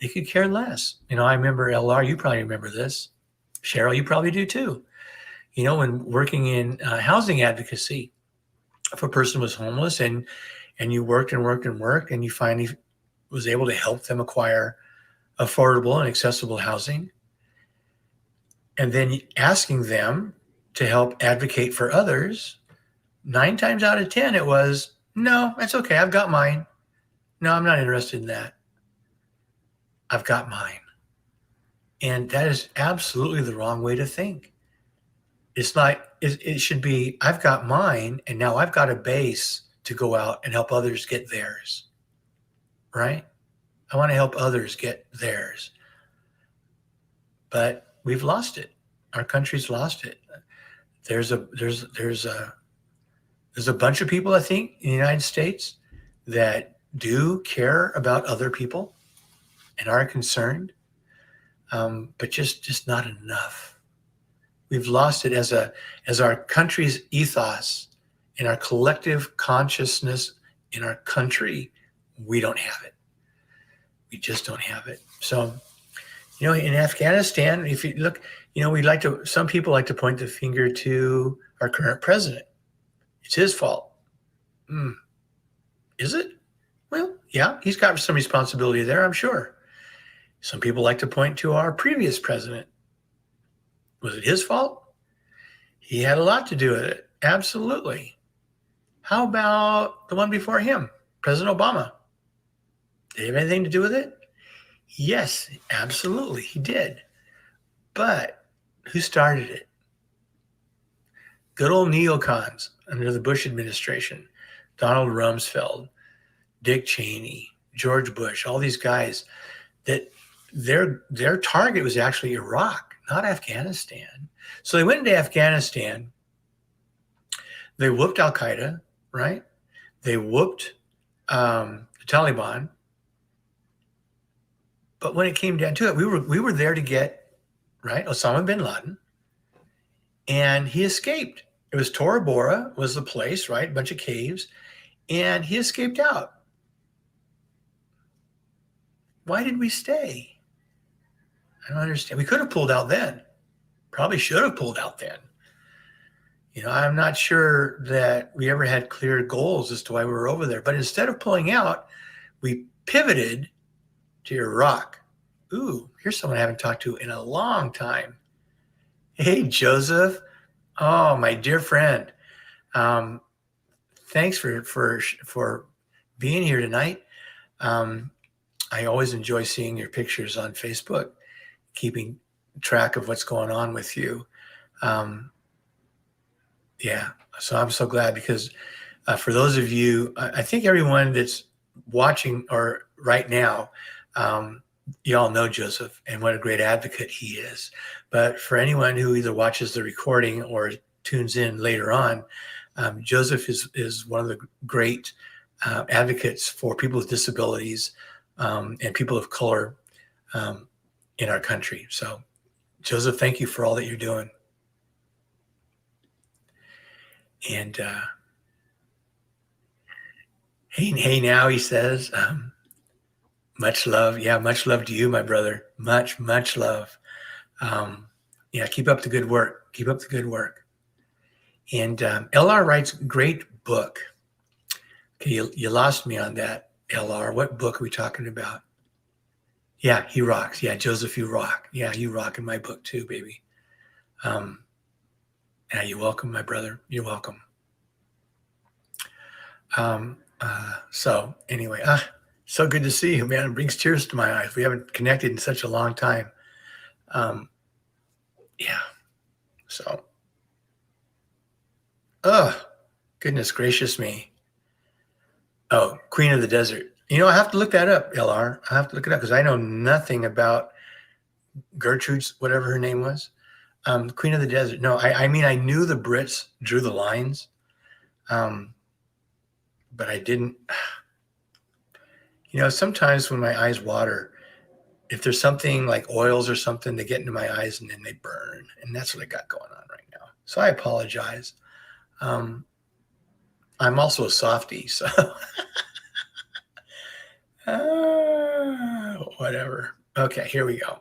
could care less. I remember, LR, you probably remember this. Cheryl, you probably do too. When working in housing advocacy, if a person was homeless and you worked and worked and worked, and you finally was able to help them acquire affordable and accessible housing, and then asking them to help advocate for others, 9 times out of 10, it was, no, that's okay. I've got mine. No, I'm not interested in that. I've got mine. And that is absolutely the wrong way to think. It's like, it should be, I've got mine, and now I've got a base to go out and help others get theirs, right? I want to help others get theirs. But we've lost it. Our country's lost it. There's a bunch of people, I think, in the United States that do care about other people and are concerned, but just not enough. We've lost it as our country's ethos, in our collective consciousness in our country. We don't have it. We just don't have it. So, in Afghanistan, if you look, some people like to point the finger to our current president. It's his fault. Is it? Well, yeah, he's got some responsibility there, I'm sure. Some people like to point to our previous president. Was it his fault? He had a lot to do with it. Absolutely. How about the one before him, President Obama? Did he have anything to do with it? Yes, absolutely, he did. But who started it? Good old neocons under the Bush administration, Donald Rumsfeld, Dick Cheney, George Bush, all these guys, that their target was actually Iraq, not Afghanistan. So they went into Afghanistan. They whooped Al-Qaeda, right? They whooped the Taliban. But when it came down to it, we were there to get, right, Osama bin Laden, and he escaped. It was Tora Bora was the place, right? A bunch of caves, and he escaped out. Why did we stay? I don't understand. We could have pulled out then. Probably should have pulled out then. I'm not sure that we ever had clear goals as to why we were over there. But instead of pulling out, we pivoted to Iraq. Ooh, here's someone I haven't talked to in a long time. Hey, Joseph. Oh, my dear friend. Thanks for being here tonight. I always enjoy seeing your pictures on Facebook, keeping track of what's going on with you. Um, yeah, so I'm so glad because for those of you, I think everyone that's watching or right now, you all know Joseph and what a great advocate he is. But for anyone who either watches the recording or tunes in later on, Joseph is one of the great advocates for people with disabilities and people of color in our country. So, Joseph, thank you for all that you're doing. And hey, now he says, much love. Yeah, much love to you, my brother. Much love. Yeah, keep up the good work. Keep up the good work. And LR writes great book. Okay, you lost me on that, LR. What book are we talking about? Yeah, he rocks. Yeah, Joseph, you rock. Yeah, you rock in my book too, baby. Yeah, you're welcome, my brother. You're welcome. So anyway, so good to see you, man. It brings tears to my eyes. We haven't connected in such a long time. Yeah. So, goodness gracious me. Oh, Queen of the Desert. You know, I have to look that up, LR. I have to look it up because I know nothing about Gertrude's, whatever her name was. Queen of the Desert. No, I mean, I knew the Brits drew the lines, but I didn't. You know, sometimes when my eyes water, if there's something like oils or something, they get into my eyes and then they burn. And that's what I got going on right now. So I apologize. I'm also a softie, so whatever. Okay, here we go.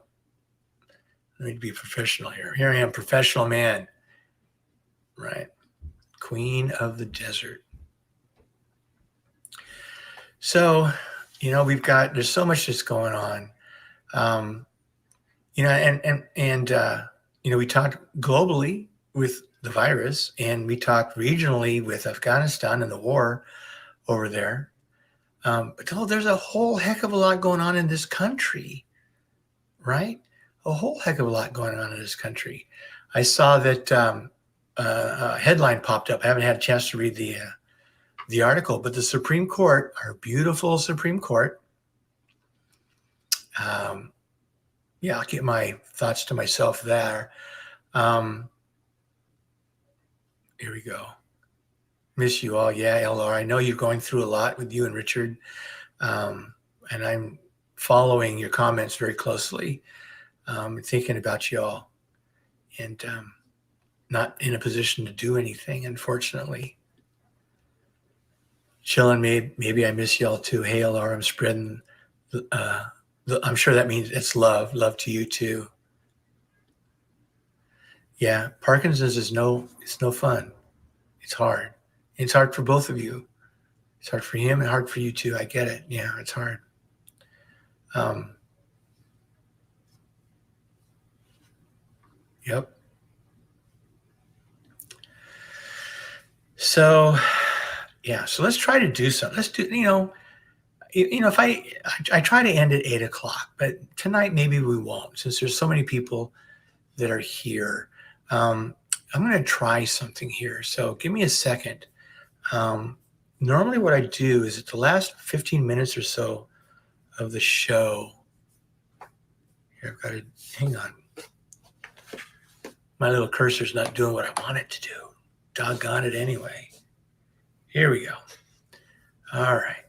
Let me be professional here. Here I am, professional man. Right. Queen of the Desert. So, you know, there's so much that's going on. You know, and you know, we talked globally with the virus, and we talked regionally with Afghanistan and the war over there. But there's a whole heck of a lot going on in this country, right? A whole heck of a lot going on in this country. I saw that a headline popped up. I haven't had a chance to read the article, but the Supreme Court, our beautiful Supreme Court, yeah, I'll keep my thoughts to myself there. Here we go. Miss you all. Yeah, LR. I know you're going through a lot with you and Richard. And I'm following your comments very closely, thinking about you all. And not in a position to do anything, unfortunately. Chilling, maybe I miss y'all too. Hey, LR, I'm spreading I'm sure that means it's love to you too. Yeah, Parkinson's it's no fun. It's hard. It's hard for both of you. It's hard for him and hard for you too. I get it. Yeah, it's hard. Yep. So, yeah. So let's try to do something. Let's do. If I try to end at 8:00, but tonight maybe we won't, since there's so many people that are here. I'm going to try something here. So give me a second. Normally what I do is at the last 15 minutes or so of the show, here I've got to, hang on. My little cursor's not doing what I want it to do. Doggone it anyway. Here we go. All right.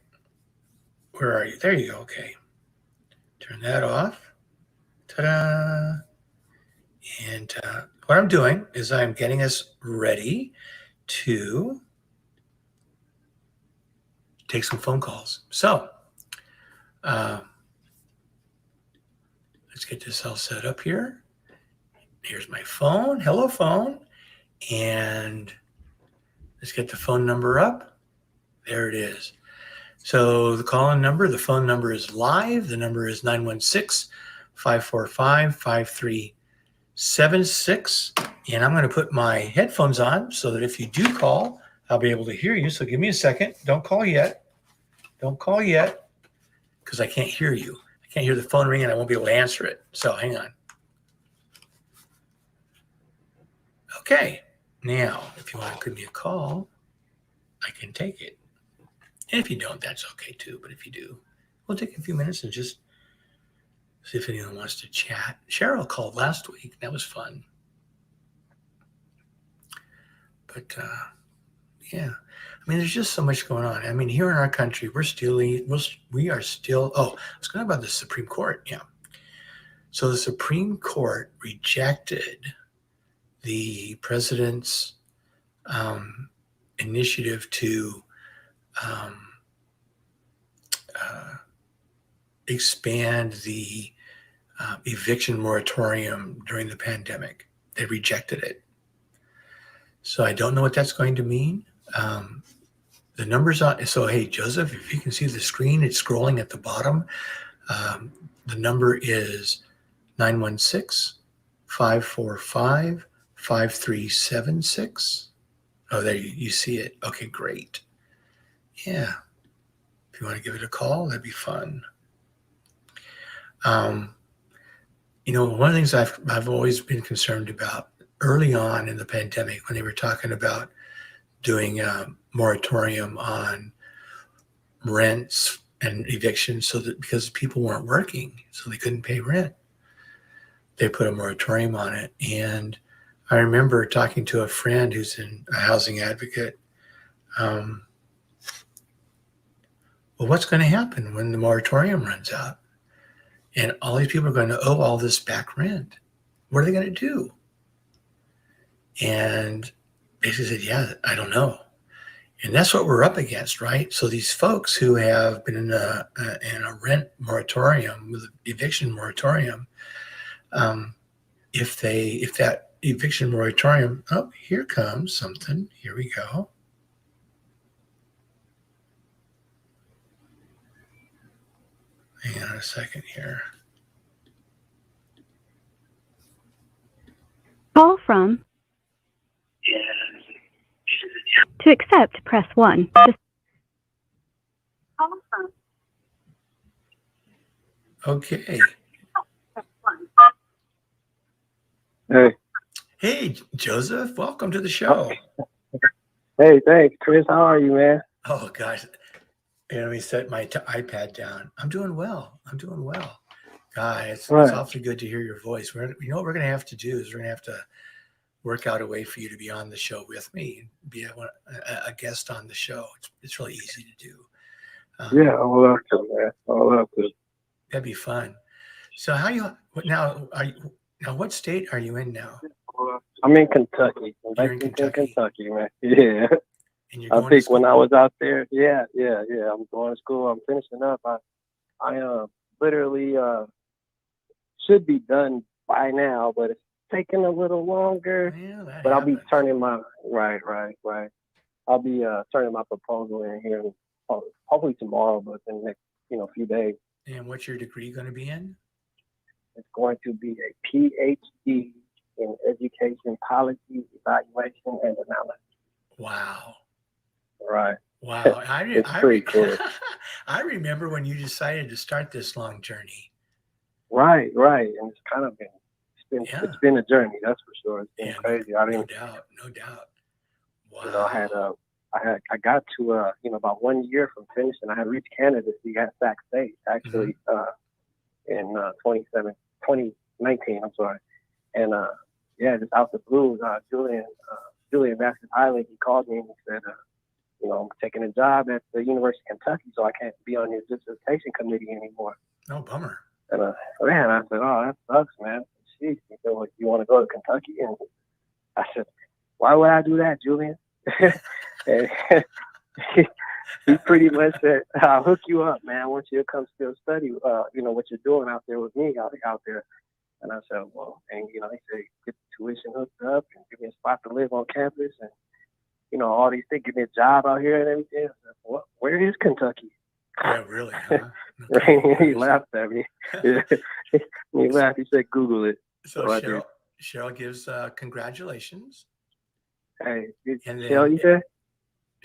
Where are you? There you go. Okay. Turn that off. Ta-da. And what I'm doing is I'm getting us ready to take some phone calls. So let's get this all set up here. Here's my phone. Hello, phone. And let's get the phone number up. There it is. So the call-in number, the phone number is live. The number is 916-545-5376. And I'm going to put my headphones on so that if you do call, I'll be able to hear you. So give me a second. Don't call yet. Don't call yet. because I can't hear you. I can't hear the phone ringing. I won't be able to answer it. So hang on. Okay. Now, if you want to give me a call, I can take it. And if you don't, that's okay too. But if you do, we'll take a few minutes and just see if anyone wants to chat. Cheryl called last week. That was fun. But yeah, I mean, there's just so much going on. I mean, here in our country, we are still. Oh, I was going to about the Supreme Court. Yeah. So the Supreme Court rejected the president's initiative to expand the eviction moratorium during the pandemic. They rejected it. So I don't know what that's going to mean. The numbers on, so hey, Joseph, if you can see the screen, it's scrolling at the bottom. The number is 916-545-5376. Oh, there you see it. Okay, great. Yeah. If you want to give it a call, that'd be fun. You know, one of the things I've always been concerned about early on in the pandemic when they were talking about doing a moratorium on rents and evictions, so that because people weren't working, so they couldn't pay rent, they put a moratorium on it. And I remember talking to a friend who's a housing advocate. Well, what's going to happen when the moratorium runs out? And all these people are going to owe all this back rent. What are they going to do? And basically said, yeah, I don't know. And that's what we're up against, right? So these folks who have been in a rent moratorium, with an eviction moratorium, if that eviction moratorium, oh, here comes something. Here we go. Hang on a second here. Call from. To accept, press 1. Okay. Hey, Joseph, welcome to the show. Hey, thanks, Chris. How are you, man? Oh, gosh. Let me set my iPad down. I'm doing well. Guys, it's awfully good to hear your voice. You know what we're going to have to do is we're going to have to work out a way for you to be on the show with me, be a guest on the show. It's really easy to do. Yeah, I would love to, man. I would love to. That'd be fun. So what state are you in now? I'm in Kentucky. You're in Kentucky, man. Yeah. And you're going I think when I was out there, yeah. I'm going to school. I'm finishing up. I literally should be done by now, but it's taking a little longer. Yeah, but I'll be turning my right. I'll be turning my proposal in here hopefully tomorrow, but in the next few days. And what's your degree going to be in? It's going to be a PhD in education policy, evaluation, and analysis. Wow. Right. Wow. It's pretty cool. I remember when you decided to start this long journey. Right. And it's kind of it's been a journey, that's for sure. It's been crazy. No doubt. Wow. I got to about 1 year from finishing. I had reached candidacy at Sac State actually in 2019. I'm sorry, and just out the blue, Julian Vasquez Island, he called me and he said, I'm taking a job at the University of Kentucky, so I can't be on your dissertation committee anymore. No, bummer. And I said, oh, that sucks, man. Jeez. He said, well, you want to go to Kentucky? And I said, why would I do that, Julian? And he pretty much said, I'll hook you up, man. I want you to come still study, what you're doing out there with me out there. And I said, well, and, he said, get the tuition hooked up and give me a spot to live on campus and, all these things, give me a job out here and everything. I said, well, where is Kentucky? Yeah, really, huh? He laughed at me. He laughed. He said, Google it. So Cheryl gives congratulations. Hey, and Cheryl, you said?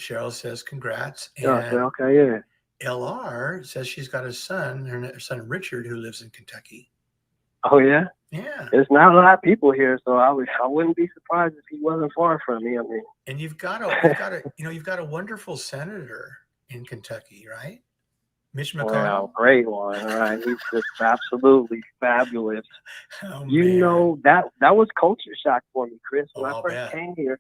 Cheryl says congrats. And, okay, yeah. LR says she's got a son, her son Richard, who lives in Kentucky. Oh yeah. Yeah. There's not a lot of people here, so I wouldn't be surprised if he wasn't far from me. I mean, And you've got a wonderful senator in Kentucky, right? Mitch well, McConnell. great one, right? He's just absolutely fabulous. Oh You man. know, that was culture shock for me, Chris. When Oh, I I'll first bet. came here,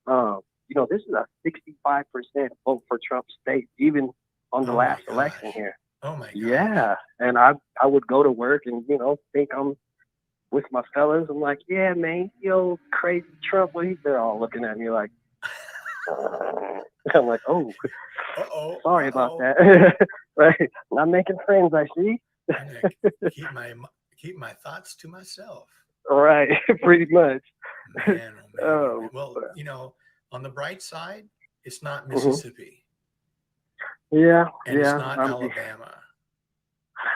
you know, this is a 65% vote for Trump state, even on the Oh my last election gosh. here. Oh my gosh. Yeah, and I would go to work and think I'm with my fellas. I'm like, yeah, man, yo, crazy Trump. They're all looking at me like, I'm like, oh, Uh-oh. sorry about that. Right, not making friends, I see. I'm gonna keep my thoughts to myself. Right, pretty much. Man, oh man. Um, Well, on the bright side, it's not mhm. Mississippi Yeah, and it's yeah. not Alabama.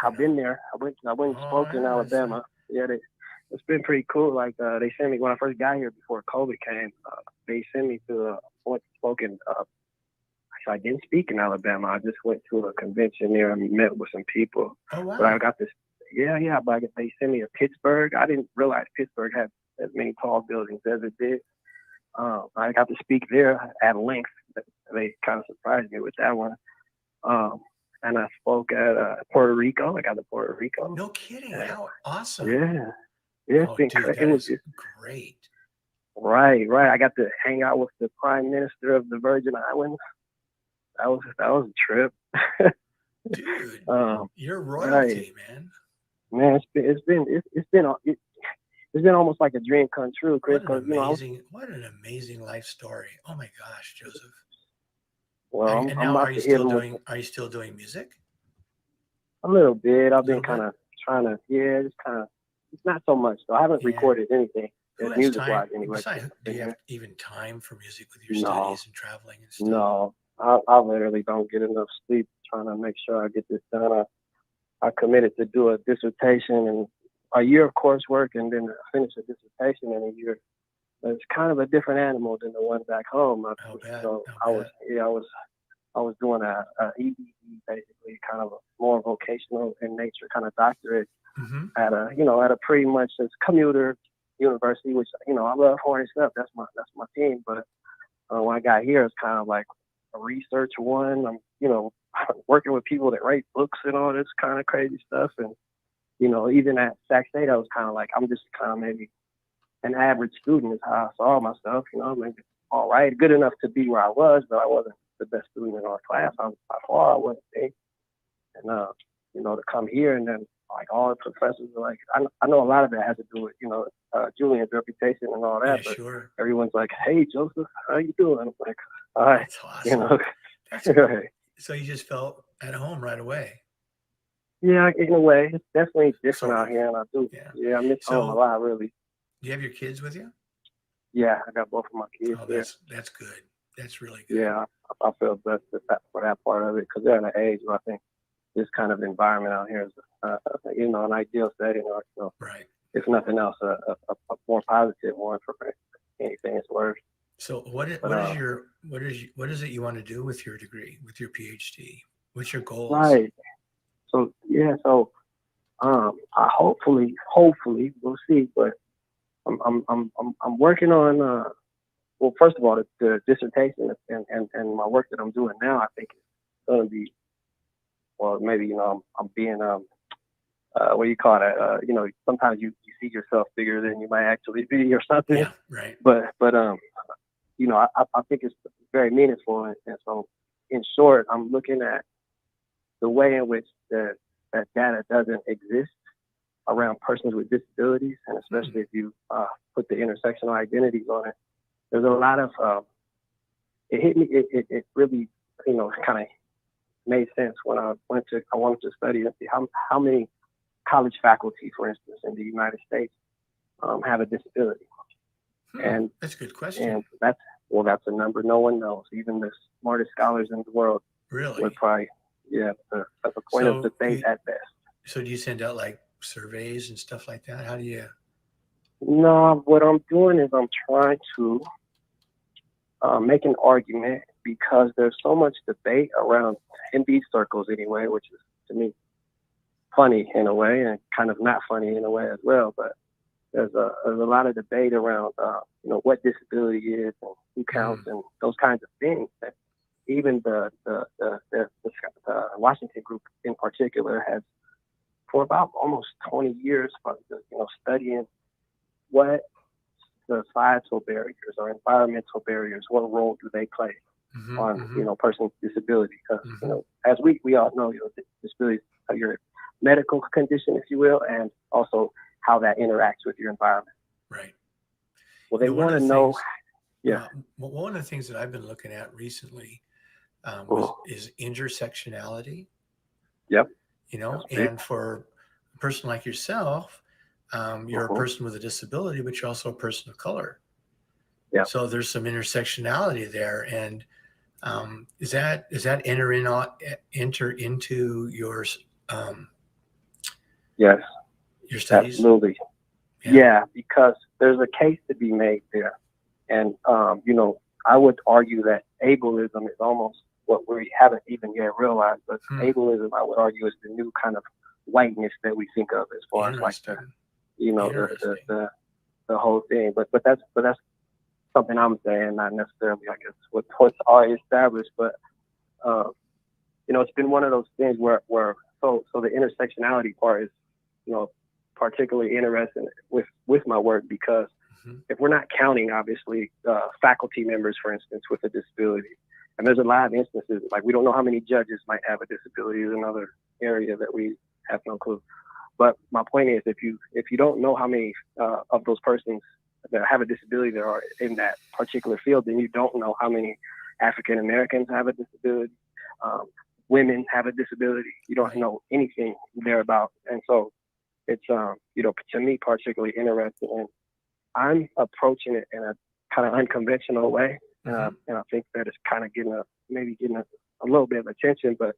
I've been there. I went and spoke in yeah, Alabama. Yeah, it's been pretty cool. Like they sent me when I first got here before COVID came. They sent me to went to spoke in. So I didn't speak in Alabama. I just went to a convention there and met with some people. Oh wow. But I got this. Yeah. But they sent me to Pittsburgh. I didn't realize Pittsburgh had as many tall buildings as it did. I got to speak there at length. They kind of surprised me with that one. And I spoke at Puerto Rico. I got to Puerto Rico. No kidding. How awesome. Yeah. It's been dude, crazy. that It was is great. Right. I got to hang out with the Prime Minister of the Virgin Islands. That was a trip. Dude, you're Right. royalty, man. Man, it's been almost like a dream come true, Chris. What an amazing life story. Oh my gosh, Joseph. Well, I'm about are you to hit still doing music? a little bit. I've been Little kind of trying to, it's not so much though. I haven't recorded anything Who has music time? wise anyway. Besides, do you have even time for music with your No. studies and traveling and stuff? No, I literally don't get enough sleep trying to make sure I get this done. I committed to do a dissertation and a year of coursework and then finish a dissertation in a year. But it's kind of a different animal than the one back home. So I was doing a EDD, basically kind of a more vocational in nature kind of doctorate at a pretty much it's commuter university, which I love horny stuff. That's my thing. But when I got here, it's kind of like a research one. I'm working with people that write books and all this kind of crazy stuff. And even at Sac State, I was kind of like I'm just kind of maybe an average student is how I saw myself. Maybe all right, good enough to be where I was, but I wasn't the best student in our class. By far, I wasn't. And to come here and then like all the professors are like, I know a lot of it has to do with Julian's reputation and all that. Yeah, but sure. everyone's like, hey Joseph, how you doing? I'm like, all right. That's awesome. That's right. So you just felt at home right away. Yeah, in a way, it's definitely different out here, and I do. Yeah, I miss home a lot, really. Do you have your kids with you? Yeah, I got both of my kids. Oh, that's good. That's really good. Yeah, I feel blessed for that part of it because they're in an age where I think this kind of environment out here is, an ideal setting, or right. If nothing else, a more positive one for anything it's worth. So what is it you want to do with your degree, with your PhD? What's your goals? Right. So I hopefully we'll see, but I'm working on well, first of all, the dissertation and my work that I'm doing now, I think is going to be, well, maybe I'm being what do you call it? Sometimes you see yourself bigger than you might actually be or something. Yeah, right. But I think it's very meaningful, and so in short, I'm looking at the way in which that data doesn't exist around persons with disabilities, and especially if you put the intersectional identities on it. There's a lot of it hit me. It really kind of made sense when I wanted to study and see how many college faculty, for instance, in the United States have a disability. And that's a good question. And that's a number no one knows. Even the smartest scholars in the world would probably at the point of debate at best. So do you send out like surveys and stuff like that? How do you? No, what I'm doing is I'm trying to make an argument because there's so much debate around, in these circles anyway, which is to me funny in a way and kind of not funny in a way as well. But there's a lot of debate around, what disability is and who counts and those kinds of things. That even the Washington group in particular has, for about almost 20 years, studying what societal barriers or environmental barriers, what role do they play on, person's disability? Because, as we all know, disability is your medical condition, if you will, and also how that interacts with your environment. Right. Well, they want to know. One of the things that I've been looking at recently is intersectionality. Yep. And for a person like yourself, you're a person with a disability, but you're also a person of color. Yeah. So there's some intersectionality there. And does that enter into your yes, your studies? Absolutely. Yeah, because there's a case to be made there. And, I would argue that ableism is almost what we haven't even yet realized, but ableism, I would argue, is the new kind of whiteness that we think of as far as like the whole thing. But that's something I'm saying, not necessarily, I guess, what's already established. But, it's been one of those things where so the intersectionality part is, particularly interesting with my work, because if we're not counting, obviously, faculty members, for instance, with a disability, and there's a lot of instances, like we don't know how many judges might have a disability, is another area that we have no clue. But my point is, if you don't know how many of those persons that have a disability that are in that particular field, then you don't know how many African Americans have a disability, women have a disability. You don't know anything there about. And so it's, to me, particularly interesting. And I'm approaching it in a kind of unconventional way. And I think that it's kind of getting a little bit of attention. But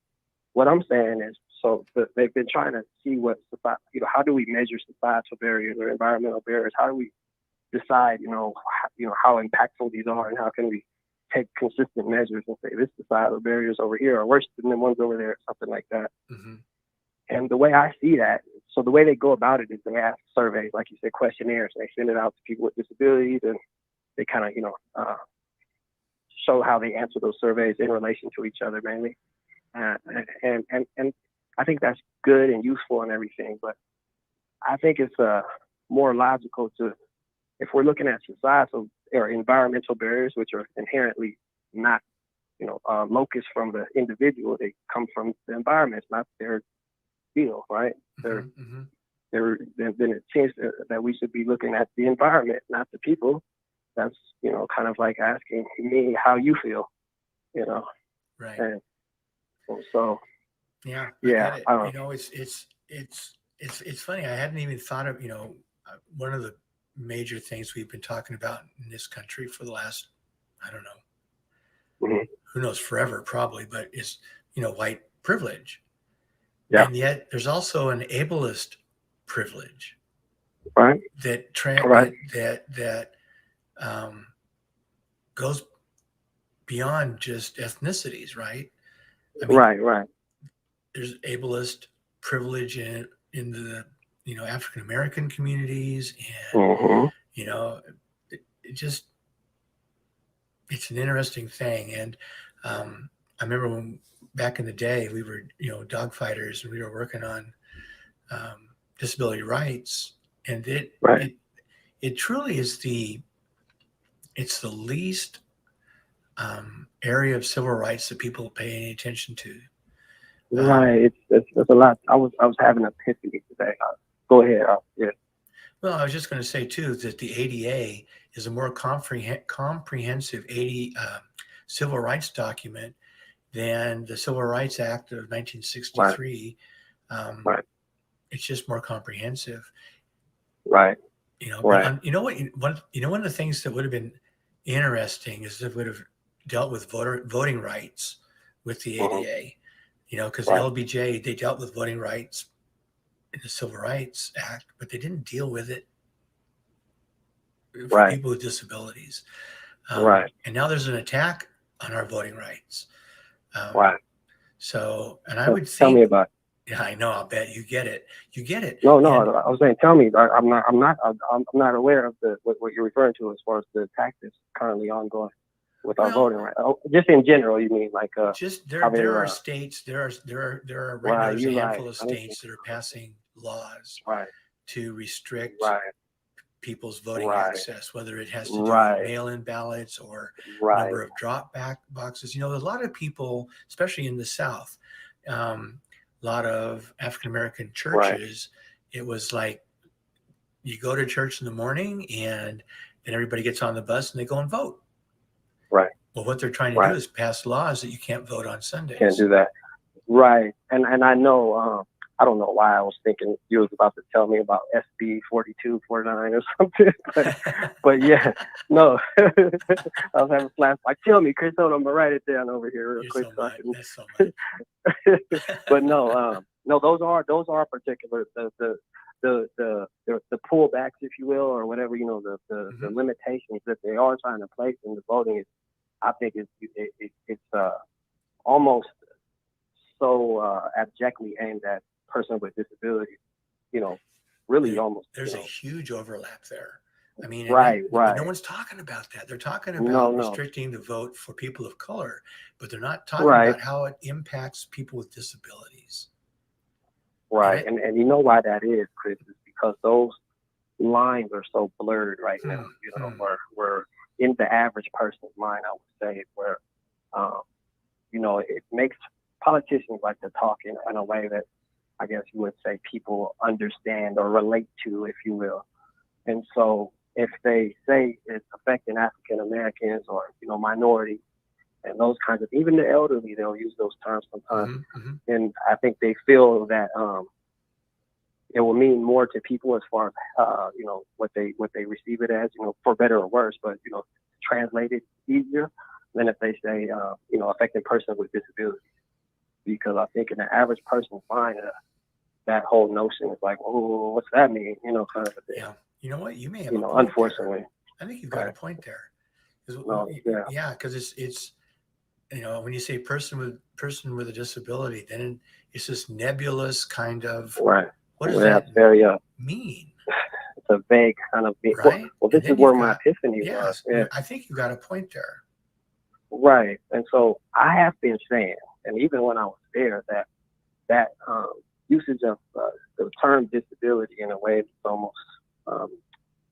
what I'm saying is, they've been trying to see what society, how do we measure societal barriers or environmental barriers? How do we decide, how impactful these are, and how can we take consistent measures and say this societal barriers over here are worse than the ones over there, something like that. And the way I see that, so the way they go about it is they ask surveys, like you said, questionnaires. They send it out to people with disabilities, and they kind of, show how they answer those surveys in relation to each other mainly. And I think that's good and useful and everything, but I think it's more logical to, if we're looking at societal or environmental barriers, which are inherently not, locus from the individual, they come from the environment, it's not their deal, right? Then it seems that we should be looking at the environment, not the people. That's, kind of like asking me how you feel, Right. And so, yeah. It's funny. I hadn't even thought of, one of the major things we've been talking about in this country for the last, I don't know, who knows, forever probably, but it's, white privilege. Yeah. And yet there's also an ableist privilege, right? That goes beyond just ethnicities, right? I mean, right. There's ableist privilege in the African American communities, and it's an interesting thing. And I remember when back in the day we were dog fighters, and we were working on disability rights, and it truly is the least area of civil rights that people pay any attention to. Right. It's a lot. I was having an epiphany today. Go ahead. Yeah. Well, I was just going to say too that the ADA is a more comprehensive civil rights document than the Civil Rights Act of 1963. Right. It's just more comprehensive. Right. Right. One of the things that would have been interesting is if it would have dealt with voting rights with the ADA, because the LBJ, they dealt with voting rights in the Civil Rights Act, but they didn't deal with it for people with disabilities. And now there's an attack on our voting rights. Right. So, and I So would tell me think, about it. yeah, I know, I'll bet you get it. You get it. No, no, And I was saying, tell me. I'm not aware of what you're referring to as far as the tactics currently ongoing with our well, voting right. Oh, just in general, you mean like just how there they're are states, there are right now, right, there's a you right. handful of Understand. states that are passing laws Right, to restrict right, people's voting right, access, whether it has to do with right, mail-in ballots or right, number of drop back boxes. You know, a lot of people, especially in the South, a lot of African American right, churches, it was like you go to church in the morning and then everybody gets on the bus and they go and vote. right, Well, what they're trying to do right. is pass laws that you can't vote on Can't Sundays. do that. Right. And I know, I don't know why I was thinking you was about to tell me about SB 42, 49 or something, but yeah, no, I was having flashback. Tell me, Chris, hold on, I'm gonna write it down over here real You're quick so so I much. That's so can. much. But no, no, those are particular the pullbacks, if you will, or whatever, you know, the Mhm. limitations that they are trying to place in the voting is, I think it's almost so abjectly aimed at persons with disabilities, you know, really There, almost, there's a huge overlap there. I mean, right, but no right. one's talking about that. They're talking No, about no, restricting the vote for people of color, but they're not talking right, about how it impacts people with disabilities. And right. I, And you know why that is, Chris, is because those lines are so blurred right now, hmm, you know, hmm, where in the average person's mind, I would say, where, um, you know, it makes politicians like to talk in a way that I guess you would say people understand or relate to, if you will. And so if they say it's affecting African Americans or, you know, minorities and those kinds of, even the elderly, they'll use those terms sometimes. hmm, hmm. And I think they feel that it will mean more to people as far as, you know, what they receive it as, you know, for better or worse, but, you know, translated easier than if they say, you know, affecting persons with disabilities. Because I think in the average person's mind, that whole notion is like, oh, what's that mean? You know, kind of a thing. Yeah. You know what? You may have You a know, point there. unfortunately, I think you've got a right? point there. No, yeah, Yeah, because it's you know, when you say person with a disability, then it's this nebulous kind of, right. what does Yeah, that it's very mean? it's a vague kind of thing. Right? Well, this And is then where you've my got, epiphany was. yes, Yeah, I think you've got a point there. right. And so I have been saying, and even when I was there, that usage of the term disability in a way that's almost, um,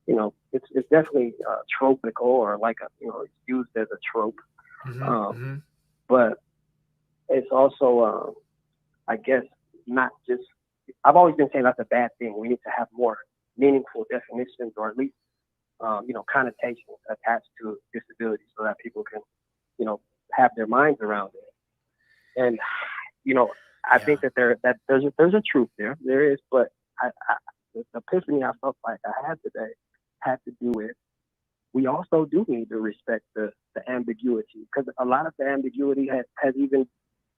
you know, it's definitely tropical or like a, you know, it's used as a trope. Hmm, Um, hmm. but it's also, I guess, not just. I've always been saying that's a bad thing. We need to have more meaningful definitions, or at least, you know, connotations attached to disability, so that people can, you know, have their minds around it. And you know, I Yeah. think that there's a truth there. There is, but the epiphany I felt like I had today had to do with, we also do need to respect the ambiguity, because a lot of the ambiguity has even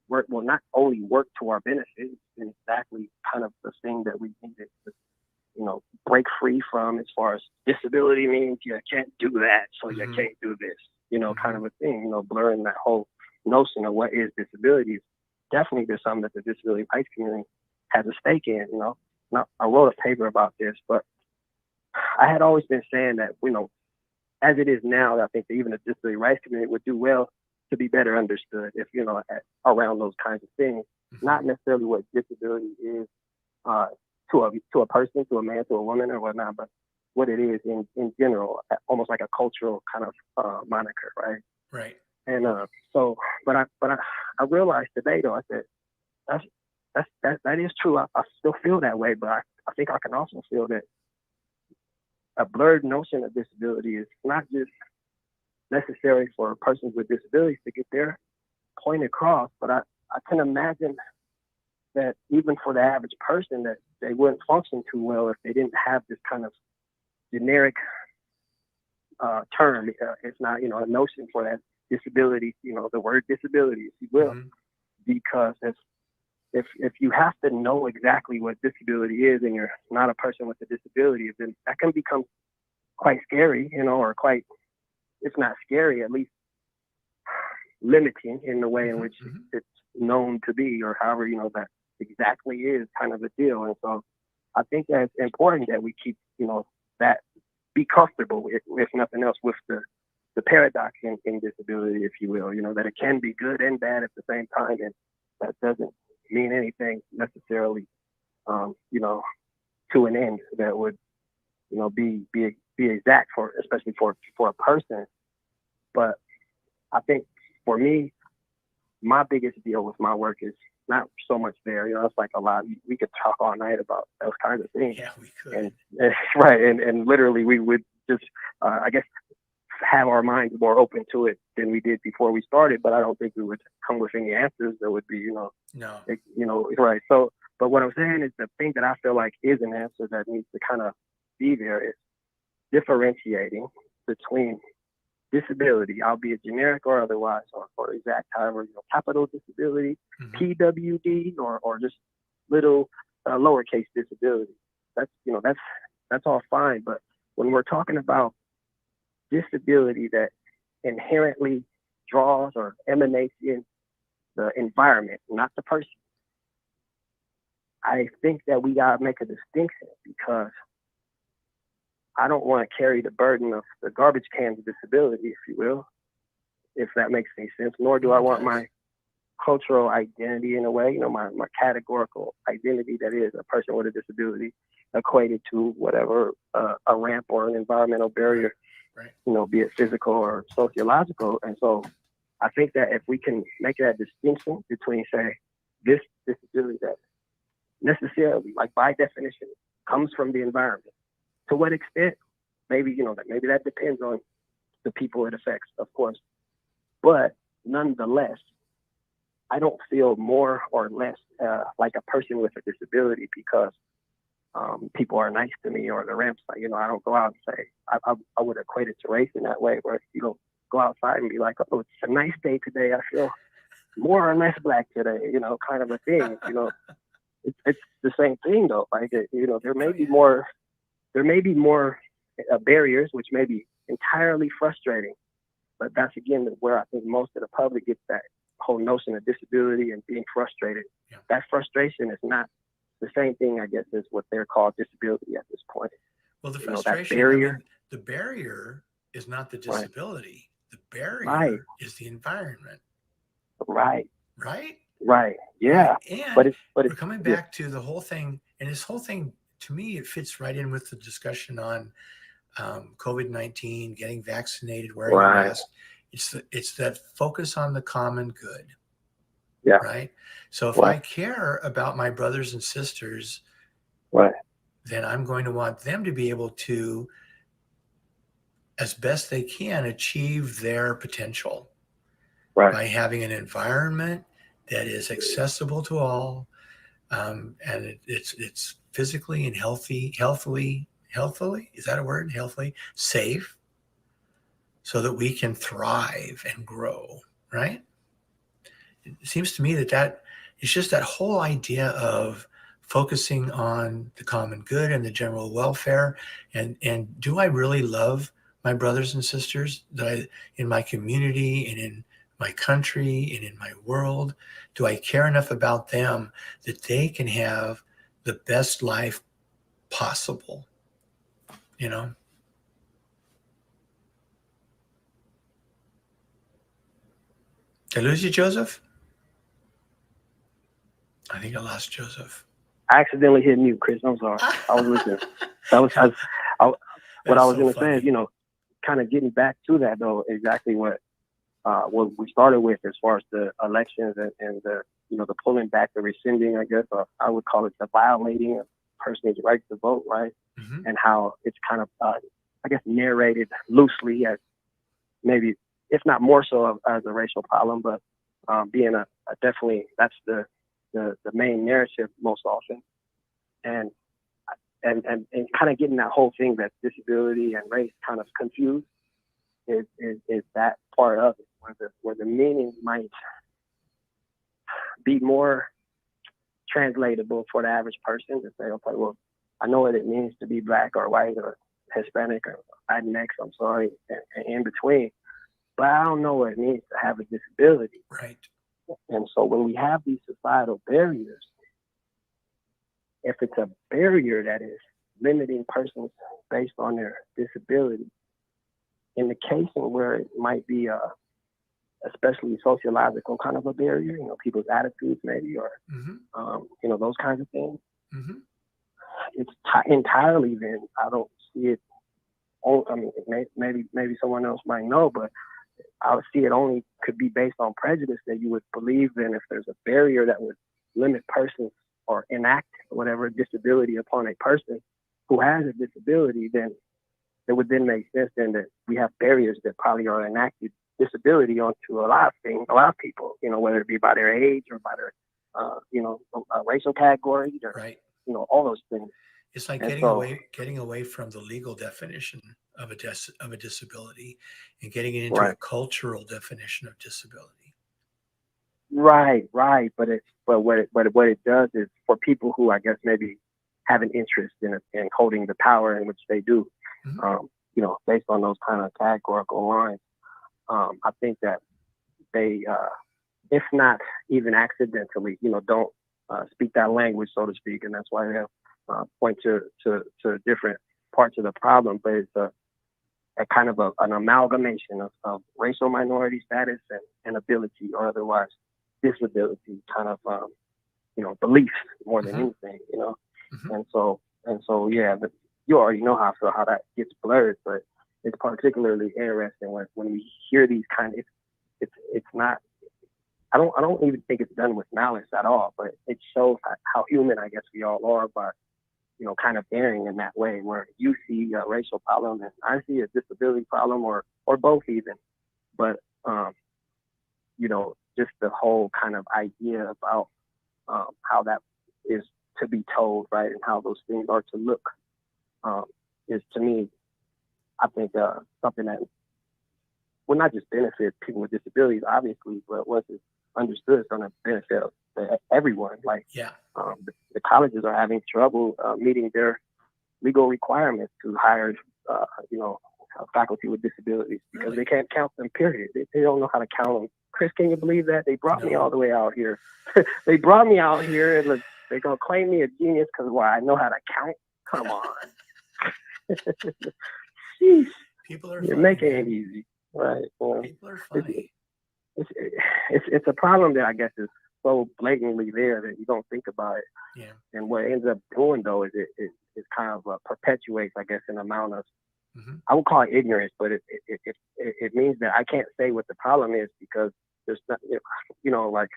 worked, well, not only worked to our benefit, it's been exactly kind of the thing that we needed to, you know, break free from, as far as disability means you can't do that, so you Hmm, can't do this, you know, kind hmm. of a thing, you know, blurring that whole notion of what is disability. Is definitely there's something that the disability rights community has a stake in, you know. Now, I wrote a paper about this, but I had always been saying that, you know, as it is now, I think that even the disability rights community would do well to be better understood, if, you know, around those kinds of things, Hmm. not necessarily what disability is, uh, to a person, to a man, to a woman, or whatnot, but what it is in general, almost like a cultural kind of moniker, right? Right. And so, I realized today, though, I said that's that is true. I still feel that way, but I think I can also feel that a blurred notion of disability is not just necessary for persons with disabilities to get their point across, but I can imagine that even for the average person, that they wouldn't function too well if they didn't have this kind of generic term. It's not, you know, a notion for that disability, you know, the word disability, if you will, Hmm. because if you have to know exactly what disability is and you're not a person with a disability, then that can become quite scary, you know, or quite, it's not scary, at least limiting in the way in which Mhm. it's known to be, or however, that exactly is kind of the deal. And so I think that it's important that we keep, that be comfortable with, if nothing else, with the paradox in disability, if you will, that it can be good and bad at the same time. And that doesn't mean anything necessarily, to an end that would, be exact especially for a person. But I think for me, my biggest deal with my work is not so much there. It's like a lot. We could talk all night about those kinds of things. Yeah, we could. And right. And literally we would just, I guess, have our minds more open to it than we did before we started. But I don't think we would come with any answers that would be, No. right. So, but what I'm saying is the thing that I feel like is an answer that needs to kind of be there is differentiating between disability, albeit generic or otherwise, or exact, however, capital disability, Mhm. PWD, or just little lowercase disability. That's all fine. But when we're talking about disability that inherently draws or emanates in the environment, not the person, I think that we gotta make a distinction, because I don't want to carry the burden of the garbage can disability, if you will, if that makes any sense. Nor do I want my cultural identity, in a way, my categorical identity, that is a person with a disability, equated to whatever a ramp or an environmental barrier, right. Be it physical or sociological. And so I think that if we can make that distinction between, say, this disability that necessarily, like by definition, comes from the environment, to what extent, maybe, maybe that depends on the people it affects, of course. But nonetheless, I don't feel more or less like a person with a disability because people are nice to me, or the ramps, I don't go out and say, I would equate it to race in that way, where you don't go outside and be like, oh, it's a nice day today, I feel more or less black today, kind of a thing. It's the same thing though. Like, there may be more barriers, which may be entirely frustrating. But that's, again, where I think most of the public gets that whole notion of disability and being frustrated. Yeah. That frustration is not the same thing, I guess, as what they're called disability at this point. Well, the That frustration, barrier. the barrier is not the Right. disability. The barrier Right. is the environment. Right. Right? Right. Yeah. Right? And But we're coming back to the whole thing, and this whole thing, to me, it fits right in with the discussion on COVID-19, getting vaccinated, wearing a Right. mask. It's that focus on the common good. Yeah. Right. So if Right. I care about my brothers and sisters, Right. then I'm going to want them to be able to, as best they can, achieve their potential Right. by having an environment that is accessible to all, and it's physically and healthily, is that a word? Healthily safe, so that we can thrive and grow. Right. It seems to me that it's just that whole idea of focusing on the common good and the general welfare. And do I really love my brothers and sisters in my community and in my country and in my world? Do I care enough about them that they can have the best life possible? Did I lose you, Joseph? I think I lost Joseph. I accidentally hit mute, Chris. I'm sorry. I was listening. What I was going to say is, kind of getting back to that, though, exactly what we started with, as far as the elections and the, the pulling back, the rescinding, I guess, or I would call it the violating of a person's right to vote, right? Mm-hmm. And how it's kind of, I guess, narrated loosely as maybe, if not more so, as a racial problem, but being a definitely, that's the main narrative most often. And kind of getting that whole thing that disability and race kind of confused is that part of it, where the meaning might be more translatable for the average person to say, okay, well, I know what it means to be black or white or Hispanic or Latinx, I'm sorry, and in between. but I don't know what it means to have a disability. Right. And so when we have these societal barriers, if it's a barrier that is limiting persons based on their disability, in the case where it might be especially sociological kind of a barrier, people's attitudes maybe, or, those kinds of things, it's entirely then, I don't see it, I mean, maybe someone else might know, but I would see it only could be based on prejudice, that you would believe then if there's a barrier that would limit persons or enact whatever disability upon a person who has a disability, then it would then make sense then that we have barriers that probably are enacted disability onto a lot of things, a lot of people, whether it be by their age or by their, racial category, or, Right. All those things. It's like And getting away from the legal definition of a disability and getting it into a right, cultural definition of disability. right. But what it does is, for people who I guess maybe have an interest in holding the power in which they do, based on those kind of categorical lines, I think that they, if not even accidentally, don't speak that language, so to speak, and that's why they have point to different parts of the problem. But it's a kind of an amalgamation of racial minority status and ability, or otherwise disability, kind of beliefs more than anything, And so yeah, but you already know how that gets blurred, but it's particularly interesting when we hear these kind of, it's not, I don't even think it's done with malice at all, but it shows how human I guess we all are by, kind of erring in that way, where you see a racial problem and I see a disability problem, or both even. But, just the whole kind of idea about how that is to be told, right, and how those things are to look, is, to me, I think something that will not just benefit people with disabilities, obviously, but once it's understood, it's going to benefit everyone. Like, the colleges are having trouble meeting their legal requirements to hire, faculty with disabilities, because they can't count them, period. They don't know how to count them. Chris, can you believe that? They brought me all the way out here. They brought me out here, and they're going to claim me a genius because, I know how to count? Come on. Jeez. People are You're funny, making man. it easy. Right. People are funny. It's a problem that I guess is so blatantly there that you don't think about it. Yeah. And what it ends up doing, though, is it kind of perpetuates, I guess, an amount of, Mm-hmm. I would call it ignorance, but it means that I can't say what the problem is, because there's not, like,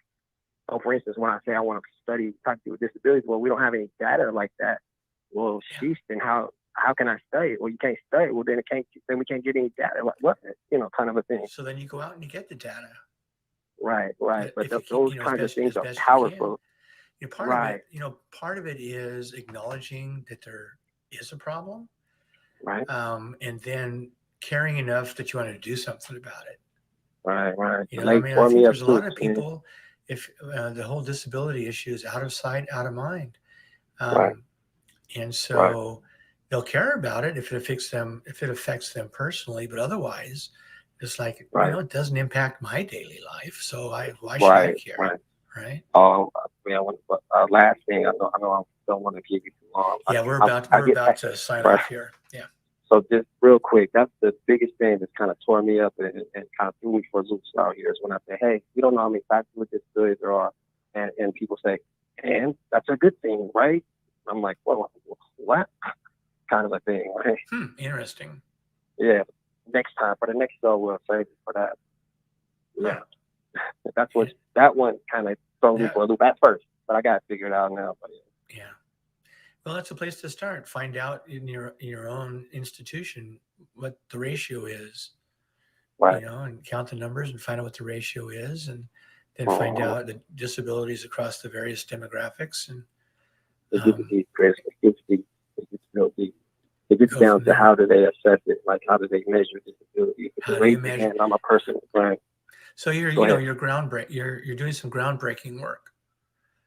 for instance, when I say I want to study faculty with disabilities, well, we don't have any data like that. Well, sheesh, then how can I study it? Well, you can't study it. Well, then we can't get any data. What? Kind of a thing. So then you go out and you get the data. Right. But those kinds of things are best powerful. Part of it is acknowledging that there is a problem. Right. And then caring enough that you want to do something about it. Right. I think there's a lot of people, if the whole disability issue is out of sight, out of mind. And so they'll care about it if it affects them personally, but otherwise it's like, it doesn't impact my daily life. So why should I care? Right. Oh, last thing, I know I don't want to give you too long. Yeah, we're about to sign off here. Yeah. So just real quick, that's the biggest thing that's kind of tore me up and kind of threw me for loops out here, is when I say, hey, we don't know how many factors with disabilities there are. And people say, and that's a good thing, right? I'm like, what? Kind of a thing, right? Interesting. Yeah. Next time, for the next show, we'll save it for that. Yeah. That one kind of threw me for a loop at first, but I got it figured out now. But yeah. Well, that's a place to start. Find out in your own institution what the ratio is, right. And count the numbers and find out what the ratio is, and then find out the disabilities across the various demographics. And it gets down to how do they assess it? Like, how do they measure disability? How do you measure? And I'm a person, right? So you're doing some groundbreaking work.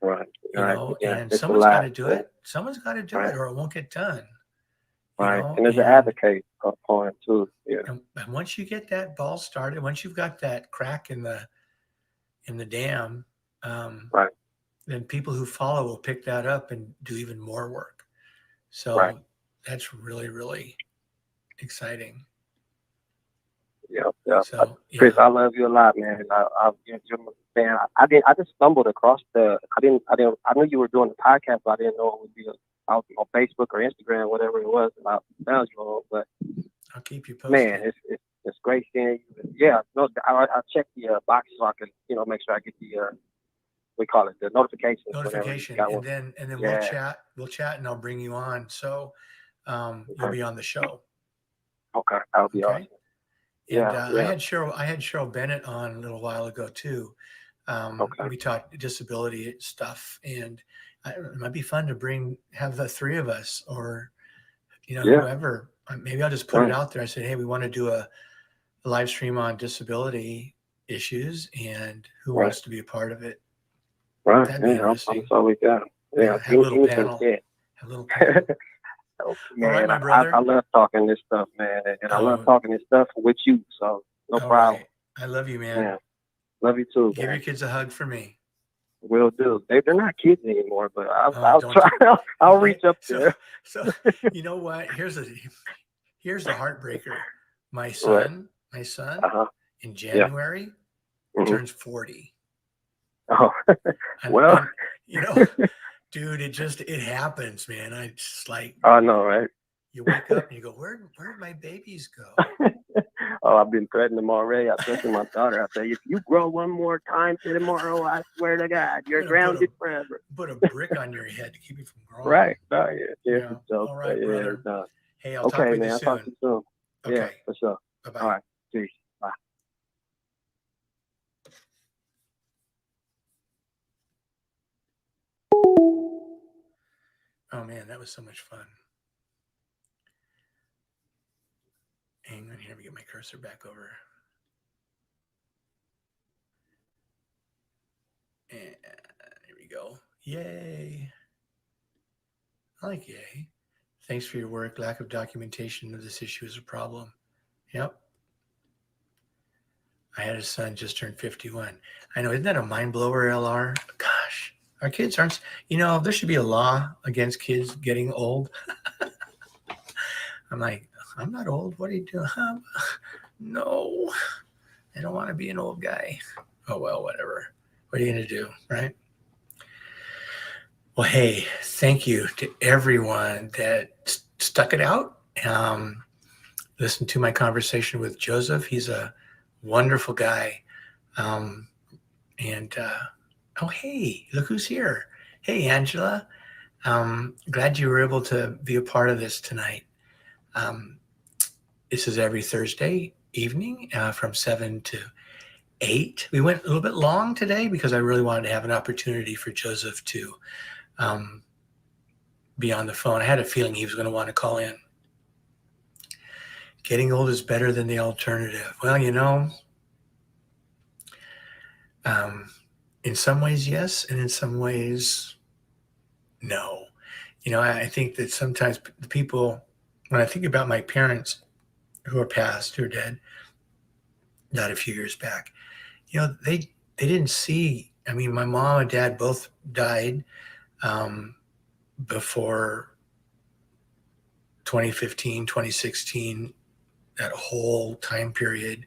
Right. And someone's got to do it. Someone's got to do it, or it won't get done. Right. know, And there's an advocate for it too. Yeah. and once you get that ball started, once you've got that crack in the dam, Right. then people who follow will pick that up and do even more work. So Right. that's really, really exciting. Yeah. Yeah. So Chris, yeah, I love you a lot, man. You're my fan. I just stumbled across I knew you were doing the podcast, but I didn't know it would be out on Facebook or Instagram, whatever it was. And I found you on, but I'll keep you posted. man, it's great seeing you. Yeah, no, I check the box so I can make sure I get the we call it the notifications. Notification, Got and one. then Yeah. we'll chat, and I'll bring you on. So you'll Okay. be on the show. Okay, that would be Okay. awesome. And Yeah, yeah. I had Cheryl Bennett on a little while ago too. Okay. We talked disability stuff, and it might be fun to have the three of us, or Yeah. whoever. Maybe I'll just put it Right. out there. I said, hey, we want to do a live stream on disability issues, and who Right. wants to be a part of it? Right. That'd be Yeah, I'm interesting. always down. Yeah, Have a little panel. Yeah. Have a little panel. Oh, All right, man, my brother. I love talking this stuff, man, and I love Oh. talking this stuff with you. So no All problem. right. I love you, man. Yeah, love you too, Give man. your kids a hug for me. Will do. They're not kids anymore, but I'll Don't try. I'll reach up So, there. so you know what? Here's the heartbreaker. My son, Uh-huh. in January Mhm. turns 40. Oh, And, well. and, you know, dude, it happens, man. I just like, I know, right? you wake up and you go, where did my babies go? Oh, I've been threatening them already. I said to my daughter, I say, if you grow one more time to tomorrow, I swear to God, you're Gonna grounded forever. Put a brick on your head to keep you from growing. Right. Oh, yeah. Yeah. Yeah. So, All right, yeah, brother. it's done. Hey, I'll talk Okay, with man. you I'll soon. talk to you soon. Okay. Yeah, for sure. Bye-bye. All right. Peace. Bye. Oh man, that was so much fun. Hang on here, let me get my cursor back over. And here we go. Yay. I like yay. Thanks for your work. Lack of documentation of this issue is a problem. Yep. I had a son just turned 51. I know, isn't that a mind blower, LR? Gosh, our kids aren't, there should be a law against kids getting old. I'm like, I'm not old. What are you doing? No, I don't want to be an old guy. Oh, well, whatever. What are you going to do, right? Well, hey, thank you to everyone that stuck it out. Listen to my conversation with Joseph. He's a wonderful guy. Oh, hey, look who's here. Hey, Angela. Glad you were able to be a part of this tonight. This is every Thursday evening from 7 to 8. We went a little bit long today because I really wanted to have an opportunity for Joseph to be on the phone. I had a feeling he was going to want to call in. Getting old is better than the alternative. Well, in some ways, yes, and in some ways, no. I think that sometimes the people, when I think about my parents who are passed, who are dead, not a few years back, they didn't see. I mean, my mom and dad both died before 2015, 2016, that whole time period.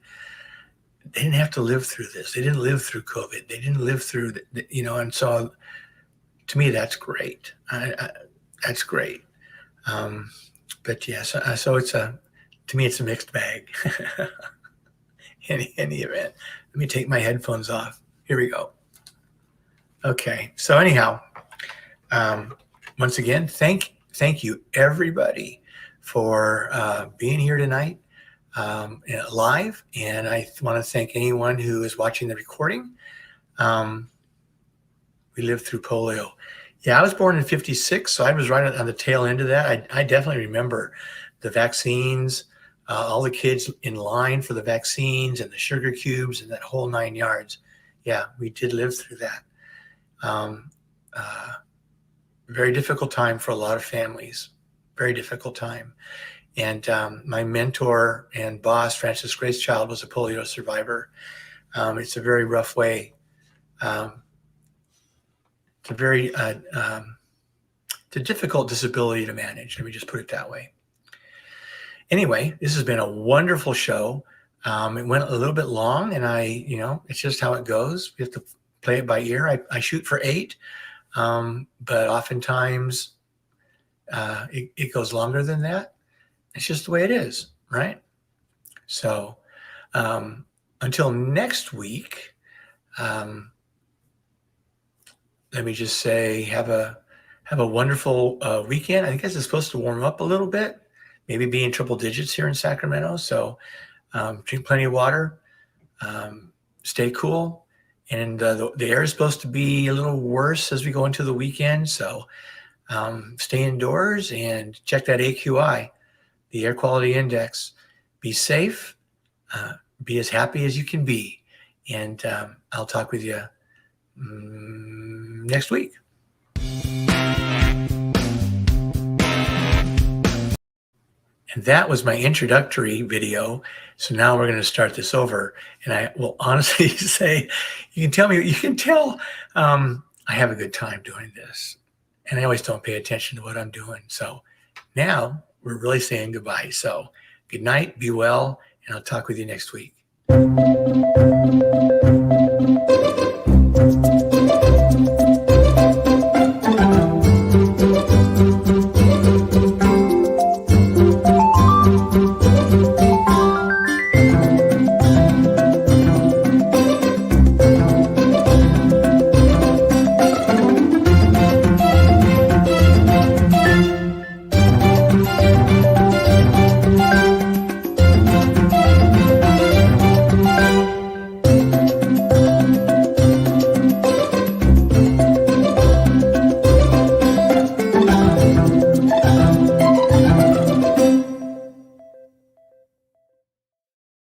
They didn't have to live through this. They didn't live through COVID. They didn't live through, and so to me, that's great. That's great. But yes, so to me, it's a mixed bag. In any event, let me take my headphones off. Here we go. Okay. So anyhow, once again, thank you everybody for being here tonight live. And I want to thank anyone who is watching the recording. We lived through polio. Yeah, I was born in 56, so I was right on the tail end of that. I definitely remember the vaccines, all the kids in line for the vaccines and the sugar cubes and that whole 9 yards. Yeah, we did live through that. Very difficult time for a lot of families. very difficult time. And my mentor and boss, Francis Gracechild, was a polio survivor. It's a very rough way. It's a very it's a difficult disability to manage. Let me just put it that way. Anyway, this has been a wonderful show. It went a little bit long, and it's just how it goes. We have to play it by ear. I shoot for 8, but oftentimes it goes longer than that. It's just the way it is, right? So until next week, let me just say have a wonderful weekend. I think it's supposed to warm up a little bit, maybe be in triple digits here in Sacramento. So drink plenty of water, stay cool. And the air is supposed to be a little worse as we go into the weekend. So stay indoors and check that AQI, the air quality index. Be safe, be as happy as you can be. And I'll talk with you next week. And that was my introductory video. So now we're going to start this over. And I will honestly say, you can tell I have a good time doing this. And I always don't pay attention to what I'm doing. So now we're really saying goodbye. So good night, be well, and I'll talk with you next week.